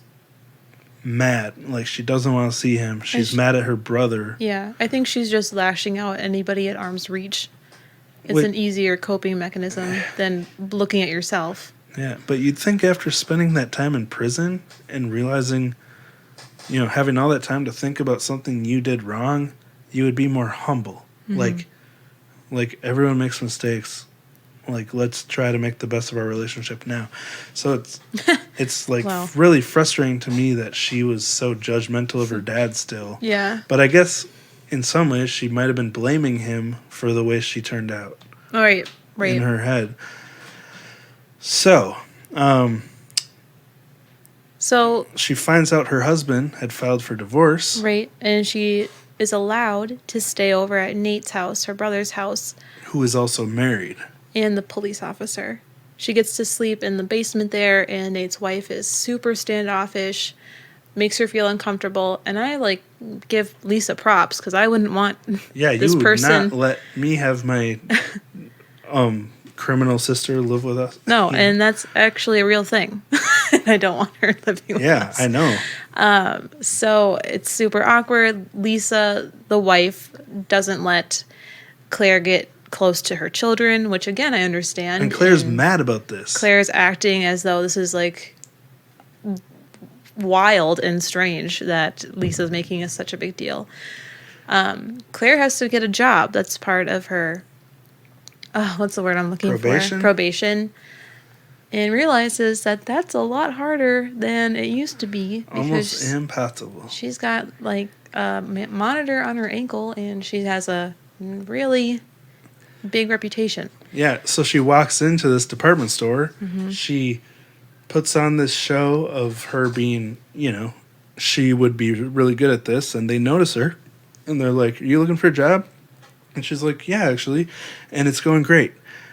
mad. Like, she doesn't want to see him. She's mad at her brother. Yeah, I think she's just lashing out at anybody at arm's reach. It's an easier coping mechanism than looking at yourself. Yeah, but you'd think after spending that time in prison and realizing, having all that time to think about something you did wrong, you would be more humble. Mm-hmm. Like everyone makes mistakes. Like, let's try to make the best of our relationship now. So it's like wow. Really frustrating to me that she was so judgmental of her dad still. Yeah. But I guess in some ways she might have been blaming him for the way she turned out. Right. In her head. So she finds out her husband had filed for divorce. Right. And she is allowed to stay over at Nate's house, her brother's house. Who is also married. And the police officer. She gets to sleep in the basement there, and Nate's wife is super standoffish, makes her feel uncomfortable, and I give Lisa props because I wouldn't want this person. You would not let me have my criminal sister live with us. No, and that's actually a real thing. I don't want her living with us. Yeah, I know. So it's super awkward. Lisa, the wife, doesn't let Claire get close to her children, which again I understand. And Claire's mad about this. Claire's acting as though this is wild and strange that Lisa's making such a big deal. Claire has to get a job. That's part of her what's the word I'm looking for? Probation. And realizes that that's a lot harder than it used to be. Almost impossible. She's got a monitor on her ankle and she has a really big reputation. Yeah, so she walks into this department store. Mm-hmm. She puts on this show of her being, she would be really good at this, and they notice her, and they're like, "Are you looking for a job?" And she's like, "Yeah, actually," and it's going great.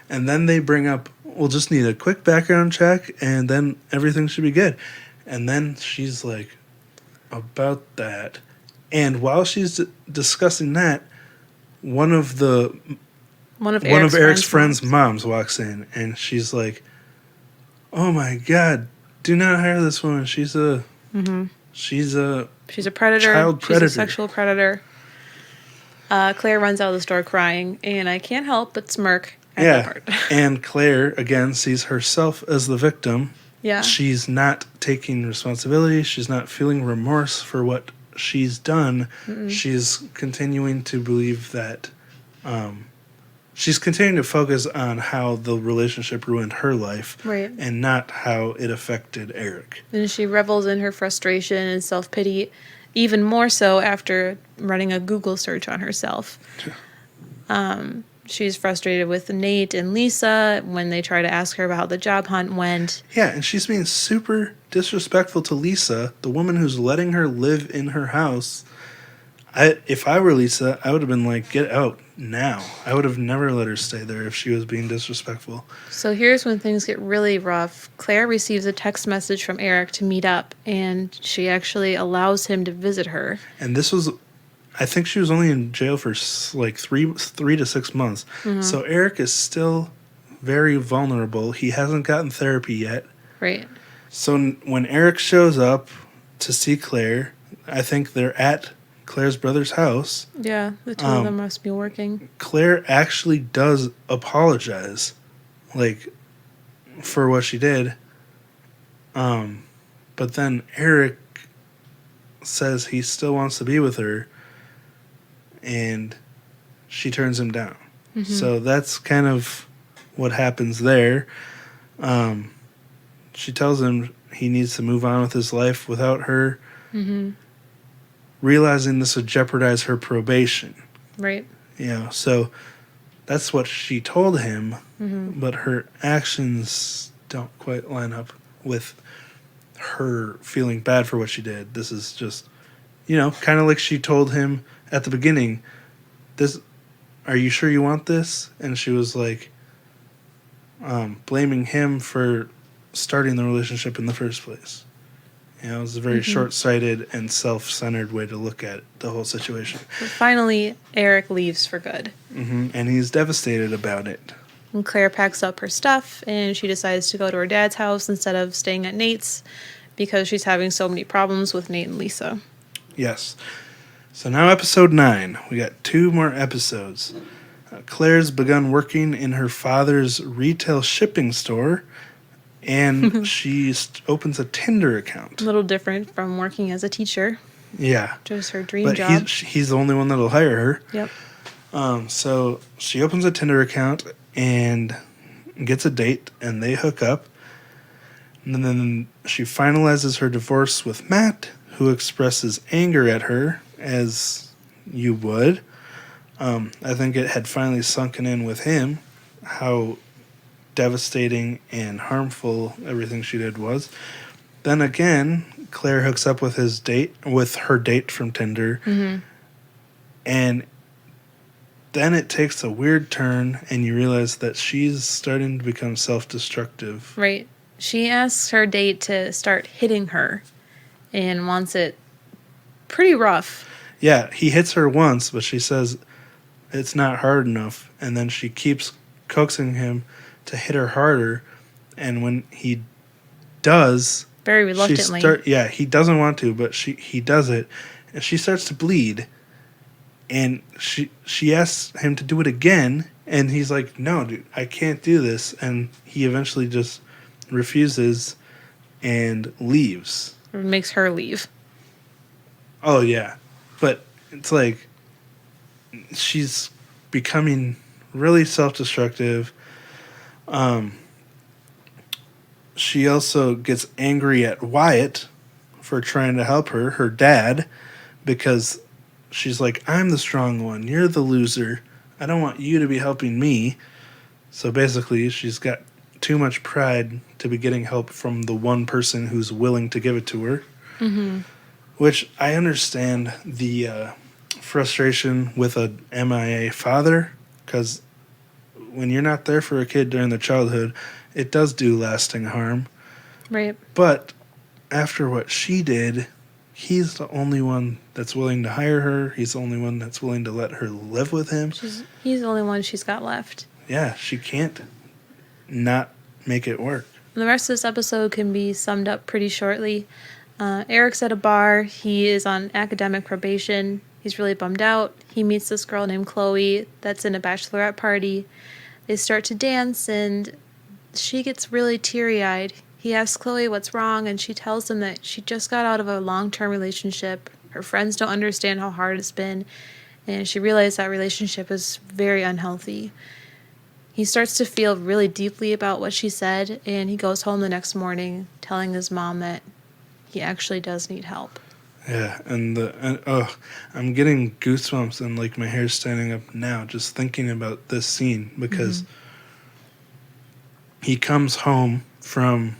And then they bring up, "We'll just need a quick background check, and then everything should be good." And then she's like, "About that," and while she's discussing that, one of Eric's friends' moms walks in, and she's like, "Oh my God, do not hire this woman. She's a predator. Child predator. She's a sexual predator." Claire runs out of the store crying, and I can't help but smirk at that part. And Claire, again, sees herself as the victim. Yeah. She's not taking responsibility. She's not feeling remorse for what she's done. Mm-mm. She's continuing to believe that... she's continuing to focus on how the relationship ruined her life, right, and not how it affected Eric. And she revels in her frustration and self-pity, even more so after running a Google search on herself. She's frustrated with Nate and Lisa when they try to ask her about how the job hunt went. Yeah, and she's being super disrespectful to Lisa, the woman who's letting her live in her house. If I were Lisa, I would have been like, "Get out now." I would have never let her stay there if she was being disrespectful. So here's when things get really rough. Claire receives a text message from Eric to meet up, and she actually allows him to visit her. And this was, I think she was only in jail for like 3 to 6 months. Mm-hmm. So Eric is still very vulnerable. He hasn't gotten therapy yet. Right. So when Eric shows up to see Claire, I think they're at Claire's brother's house. Yeah, the two of them must be working. Claire actually does apologize, like, for what she did. But then Eric says he still wants to be with her, and she turns him down. Mm-hmm. So that's kind of what happens there. She tells him he needs to move on with his life without her. Mm-hmm. Realizing this would jeopardize her probation. Right. So that's what she told him, mm-hmm. but her actions don't quite line up with her feeling bad for what she did. This is just, kind of like she told him at the beginning, "Are you sure you want this?" And she was like, blaming him for starting the relationship in the first place. It was a very mm-hmm. short-sighted and self-centered way to look at the whole situation. But finally, Eric leaves for good. Mm-hmm. And he's devastated about it. And Claire packs up her stuff, and she decides to go to her dad's house instead of staying at Nate's because she's having so many problems with Nate and Lisa. Yes. So now episode 9. We got 2 more episodes. Claire's begun working in her father's retail shipping store, and she opens a Tinder account. A little different from working as a teacher. Yeah. Just her dream job. But he's the only one that'll hire her. Yep. So she opens a Tinder account and gets a date, and they hook up. And then she finalizes her divorce with Matt, who expresses anger at her, as you would. I think it had finally sunken in with him how devastating and harmful everything she did was. Then again, Claire hooks up with her date from Tinder, mm-hmm. and then it takes a weird turn, and you realize that she's starting to become self-destructive. Right. She asks her date to start hitting her, and wants it pretty rough. Yeah, he hits her once, but she says it's not hard enough, and then she keeps coaxing him to hit her harder, and when he does, very reluctantly, he doesn't want to, but he does it, and she starts to bleed, and she asks him to do it again, and he's like, "No, dude, I can't do this," and he eventually just refuses and leaves. It makes her leave. Oh yeah, but it's like she's becoming really self-destructive. She also gets angry at Wyatt for trying to help her dad, because she's like, "I'm the strong one, you're the loser. I don't want you to be helping me." So basically, she's got too much pride to be getting help from the one person who's willing to give it to her. Mm-hmm. Which I understand the frustration with a MIA father, because when you're not there for a kid during their childhood, it does do lasting harm. Right. But after what she did, he's the only one that's willing to hire her. He's the only one that's willing to let her live with him. He's the only one she's got left. Yeah, she can't not make it work. The rest of this episode can be summed up pretty shortly. Eric's at a bar. He is on academic probation. He's really bummed out. He meets this girl named Chloe that's in a bachelorette party. They start to dance, and she gets really teary-eyed. He asks Chloe what's wrong, and she tells him that she just got out of a long-term relationship. Her friends don't understand how hard it's been, and she realized that relationship is very unhealthy. He starts to feel really deeply about what she said, and he goes home the next morning telling his mom that he actually does need help. Yeah, and I'm getting goosebumps and like my hair's standing up now just thinking about this scene, because he comes home from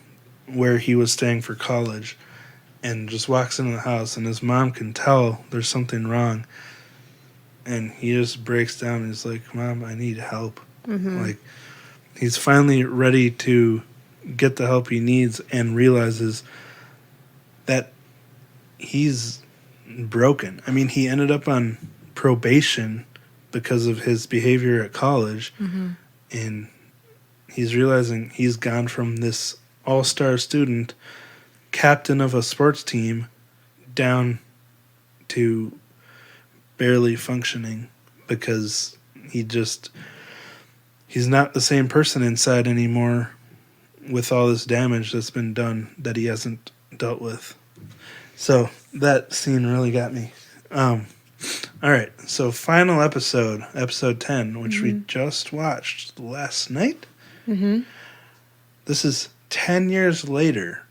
where he was staying for college and just walks into the house, and his mom can tell there's something wrong, and he just breaks down and he's like, "Mom, I need help." Like, he's finally ready to get the help he needs and realizes that he's broken. I mean, he ended up on probation because of his behavior at college, and he's realizing he's gone from this all-star student, captain of a sports team, down to barely functioning because he's not the same person inside anymore with all this damage that's been done that he hasn't dealt with. So that scene really got me. All right, so final episode 10, which we just watched last night. This is 10 years later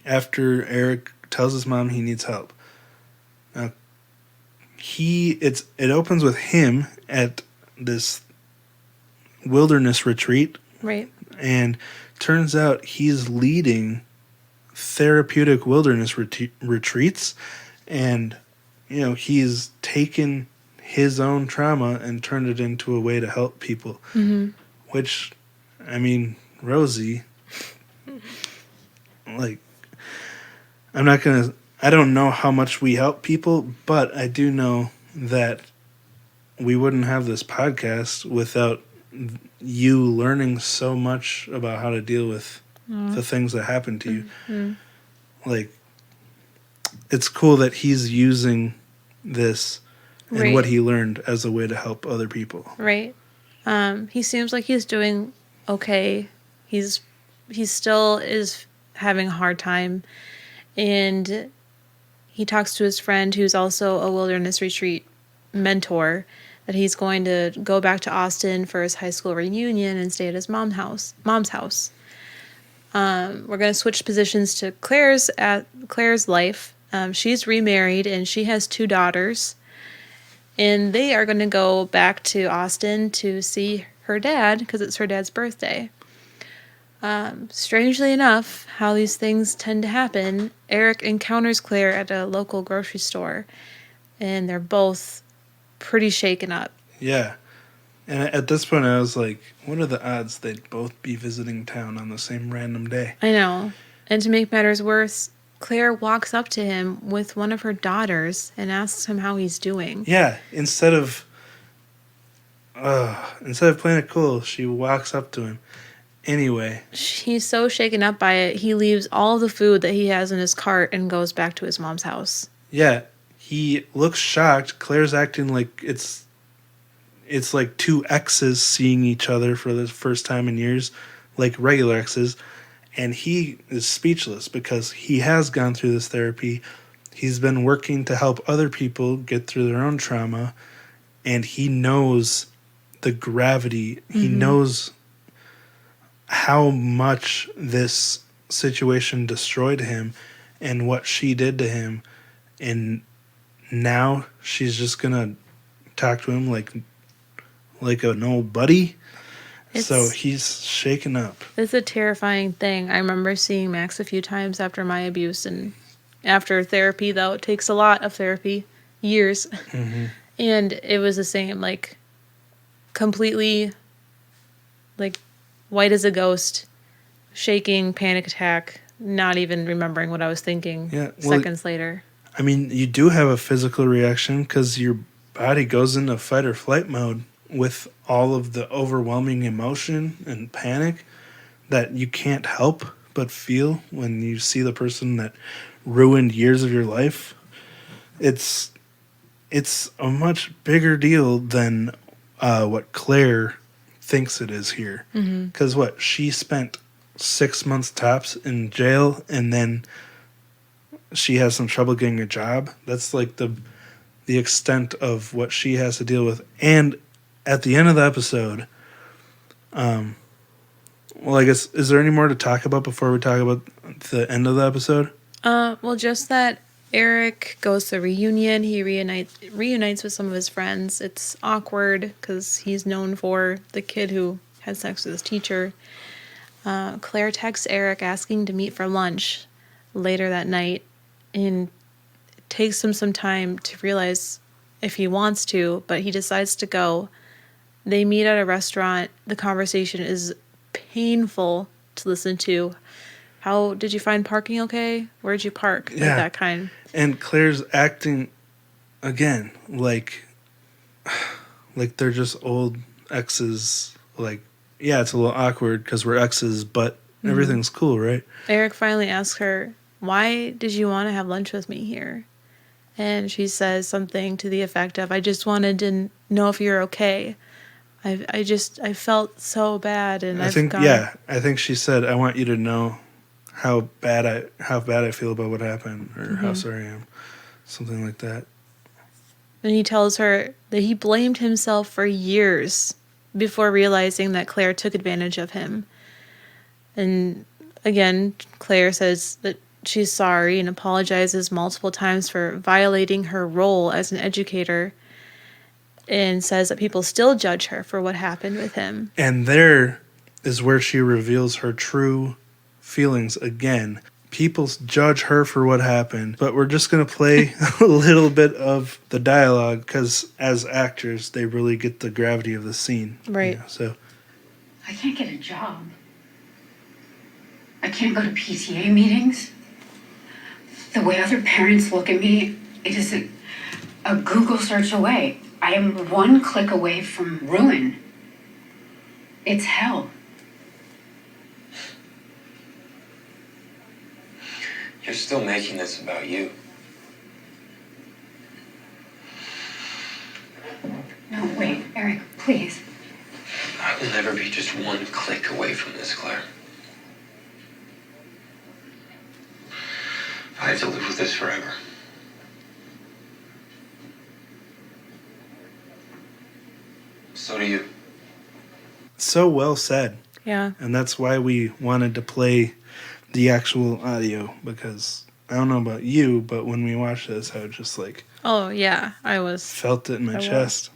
after Eric tells his mom he needs help. Now, it opens with him at this wilderness retreat. Right. And turns out he's leading therapeutic wilderness retreats, and he's taken his own trauma and turned it into a way to help people. Which, I mean, Rosie, like, I don't know how much we help people, but I do know that we wouldn't have this podcast without you learning so much about how to deal with the things that happen to you. Like, it's cool that he's using this and what he learned as a way to help other people. Right. He seems like he's doing okay. He still is having a hard time, and he talks to his friend who's also a wilderness retreat mentor that he's going to go back to Austin for his high school reunion and stay at his mom's house. We're going to switch positions to Claire's life. She's remarried and she has 2 daughters, and they are going to go back to Austin to see her dad because it's her dad's birthday. Strangely enough, how these things tend to happen, Eric encounters Claire at a local grocery store, and they're both pretty shaken up. Yeah. And at this point, I was like, what are the odds they'd both be visiting town on the same random day? I know. And to make matters worse, Claire walks up to him with one of her daughters and asks him how he's doing. Yeah. Instead of playing it cool, she walks up to him. Anyway. He's so shaken up by it, he leaves all the food that he has in his cart and goes back to his mom's house. Yeah. He looks shocked. Claire's acting like it's like 2 exes seeing each other for the first time in years, like regular exes. And he is speechless because he has gone through this therapy. He's been working to help other people get through their own trauma. And he knows the gravity. He knows how much this situation destroyed him and what she did to him. And now she's just going to talk to him like an old buddy. So he's shaken up. It's a terrifying thing. I remember seeing Max a few times after my abuse, and after therapy, though. It takes a lot of therapy, years. Mm-hmm. And it was the same, like, completely, like, white as a ghost, shaking, panic attack, not even remembering what I was thinking seconds later. I mean, you do have a physical reaction because your body goes into fight or flight mode with all of the overwhelming emotion and panic that you can't help but feel when you see the person that ruined years of your life. It's a much bigger deal than what Claire thinks it is here. Because she spent 6 months tops in jail, and then she has some trouble getting a job. That's like the extent of what she has to deal with. And at the end of the episode, well, I guess, is there any more to talk about before we talk about the end of the episode? Well, just that Eric goes to a reunion. He reunites with some of his friends. It's awkward because he's known for the kid who had sex with his teacher. Claire texts Eric asking to meet for lunch later that night, and it takes him some time to realize if he wants to, but he decides to go. They meet at a restaurant. The conversation is painful to listen to. How did you find parking okay? Where'd you park? Like that kind. And Claire's acting again like they're just old exes. Like, yeah, it's a little awkward because we're exes, but everything's cool, right? Eric finally asks her, "Why did you want to have lunch with me here?" And she says something to the effect of, "I just wanted to know if you're okay. I felt so bad, and I think she said, I want you to know how bad I feel about what happened, or how sorry I am," something like that. And he tells her that he blamed himself for years before realizing that Claire took advantage of him. And again, Claire says that she's sorry and apologizes multiple times for violating her role as an educator, and says that people still judge her for what happened with him. And there is where she reveals her true feelings again. People judge her for what happened, but we're just going to play a little bit of the dialogue because as actors, they really get the gravity of the scene. Right. So I can't get a job. I can't go to PTA meetings. The way other parents look at me, it is a Google search away. I am one click away from ruin. It's hell. You're still making this about you. No, wait, Eric, please. I will never be just one click away from this, Claire. I have to live with this forever. So do you. so well said. Yeah. And that's why we wanted to play the actual audio, because I don't know about you, but when we watched this, I was just like, Oh, yeah. I was. felt it in my chest.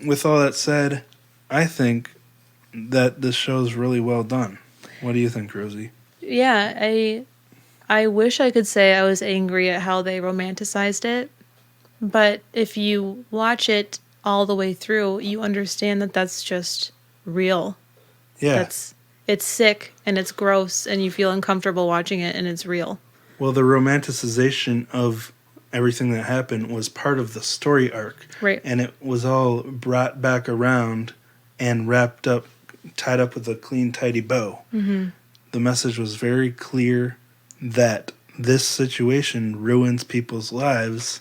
With all that said, I think that this show is really well done. What do you think, Rosie? Yeah, I wish I could say I was angry at how they romanticized it, but if you watch it all the way through, you understand that that's just real. Yeah. It's sick and it's gross and you feel uncomfortable watching it and it's real. Well, the romanticization of everything that happened was part of the story arc. Right. And it was all brought back around and wrapped up, tied up with a clean, tidy bow. Mm-hmm. The message was very clear that this situation ruins people's lives.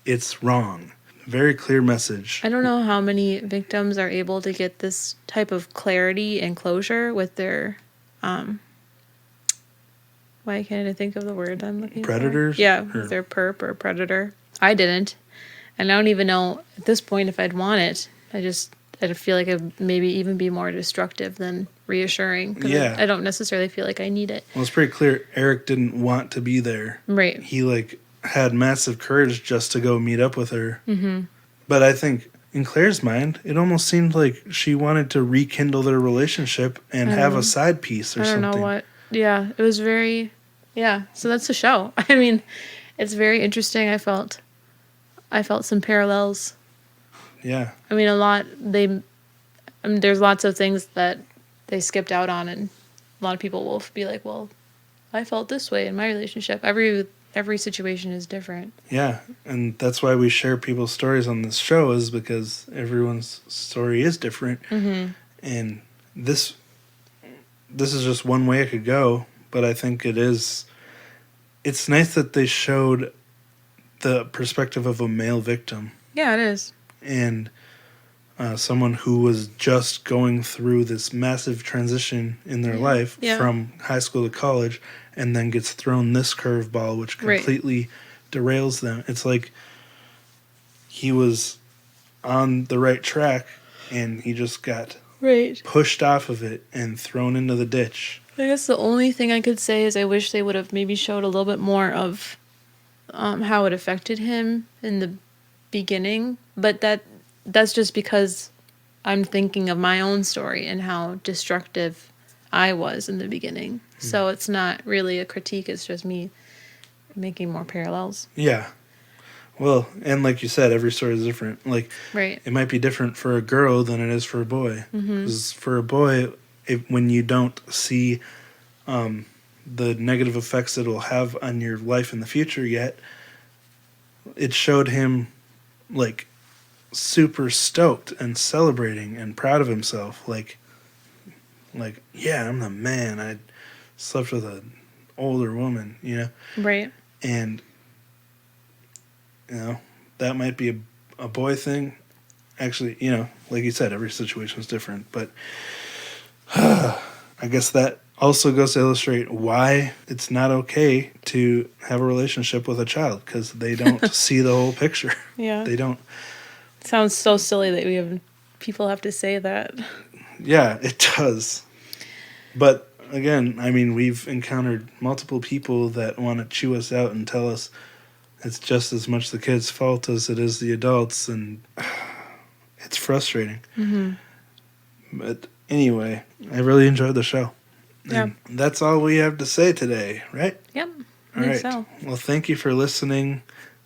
It's wrong. Very clear message. I don't know how many victims are able to get this type of clarity and closure with their, why can't I think of the word I'm looking for? Predators? Yeah, with their perp or predator. I didn't. And I don't even know at this point if I'd want it. I feel like it'd maybe even be more destructive than reassuring. 'Cause Yeah. I don't necessarily feel like I need it. Well, it's pretty clear Eric didn't want to be there. Right. He, had massive courage just to go meet up with her. Mm-hmm. But I think in Claire's mind, it almost seemed like she wanted to rekindle their relationship and have a side piece or something. I don't know what. Yeah, it was very. Yeah, so that's the show. I mean, It's very interesting. I felt some parallels. Yeah. I mean, there's lots of things that they skipped out on, and a lot of people will be like, well, I felt this way in my relationship. Every situation is different. Yeah, and that's why we share people's stories on this show, is because everyone's story is different. Mm-hmm. And this is just one way it could go, but I think it's nice that they showed the perspective of a male victim Yeah, it is. and someone who was just going through this massive transition in their life from high school to college, and then gets thrown this curveball, which completely derails them. It's like he was on the right track, and he just got pushed off of it and thrown into the ditch. I guess the only thing I could say is I wish they would have maybe showed a little bit more of how it affected him in the beginning, but that's just because I'm thinking of my own story and how destructive I was in the beginning. So it's not really a critique, it's just me making more parallels. Yeah. Well, and like you said, every story is different. Like, it might be different for a girl than it is for a boy. Because for a boy, when you don't see the negative effects it will have on your life in the future yet, it showed him, like, super stoked and celebrating and proud of himself. Like, yeah, I'm the man. I slept with an older woman, you know? Right. And, you know, that might be a boy thing. Actually, you know, like you said, every situation is different. But I guess that also goes to illustrate why it's not okay to have a relationship with a child, because they don't see the whole picture. Yeah. They don't. It sounds so silly that people have to say that. Yeah, it does. But again, I mean, we've encountered multiple people that want to chew us out and tell us it's just as much the kid's fault as it is the adults, and it's frustrating. Mm-hmm. But anyway, I really enjoyed the show. Yeah. And that's all we have to say today, right? Yep. All right. So. Well, thank you for listening.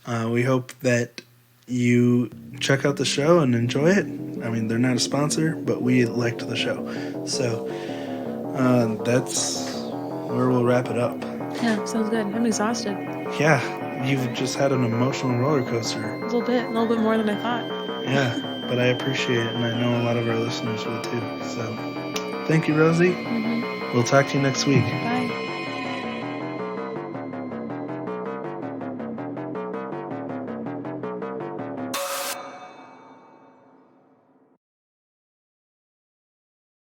We hope that you check out the show and enjoy it. I mean, they're not a sponsor, but we liked the show. So that's where we'll wrap it up. Yeah, sounds good. I'm exhausted. Yeah, you've just had an emotional roller coaster. A little bit more than I thought. Yeah, but I appreciate it, and I know a lot of our listeners will too. So thank you, Rosie. Mm-hmm. We'll talk to you next week. Bye.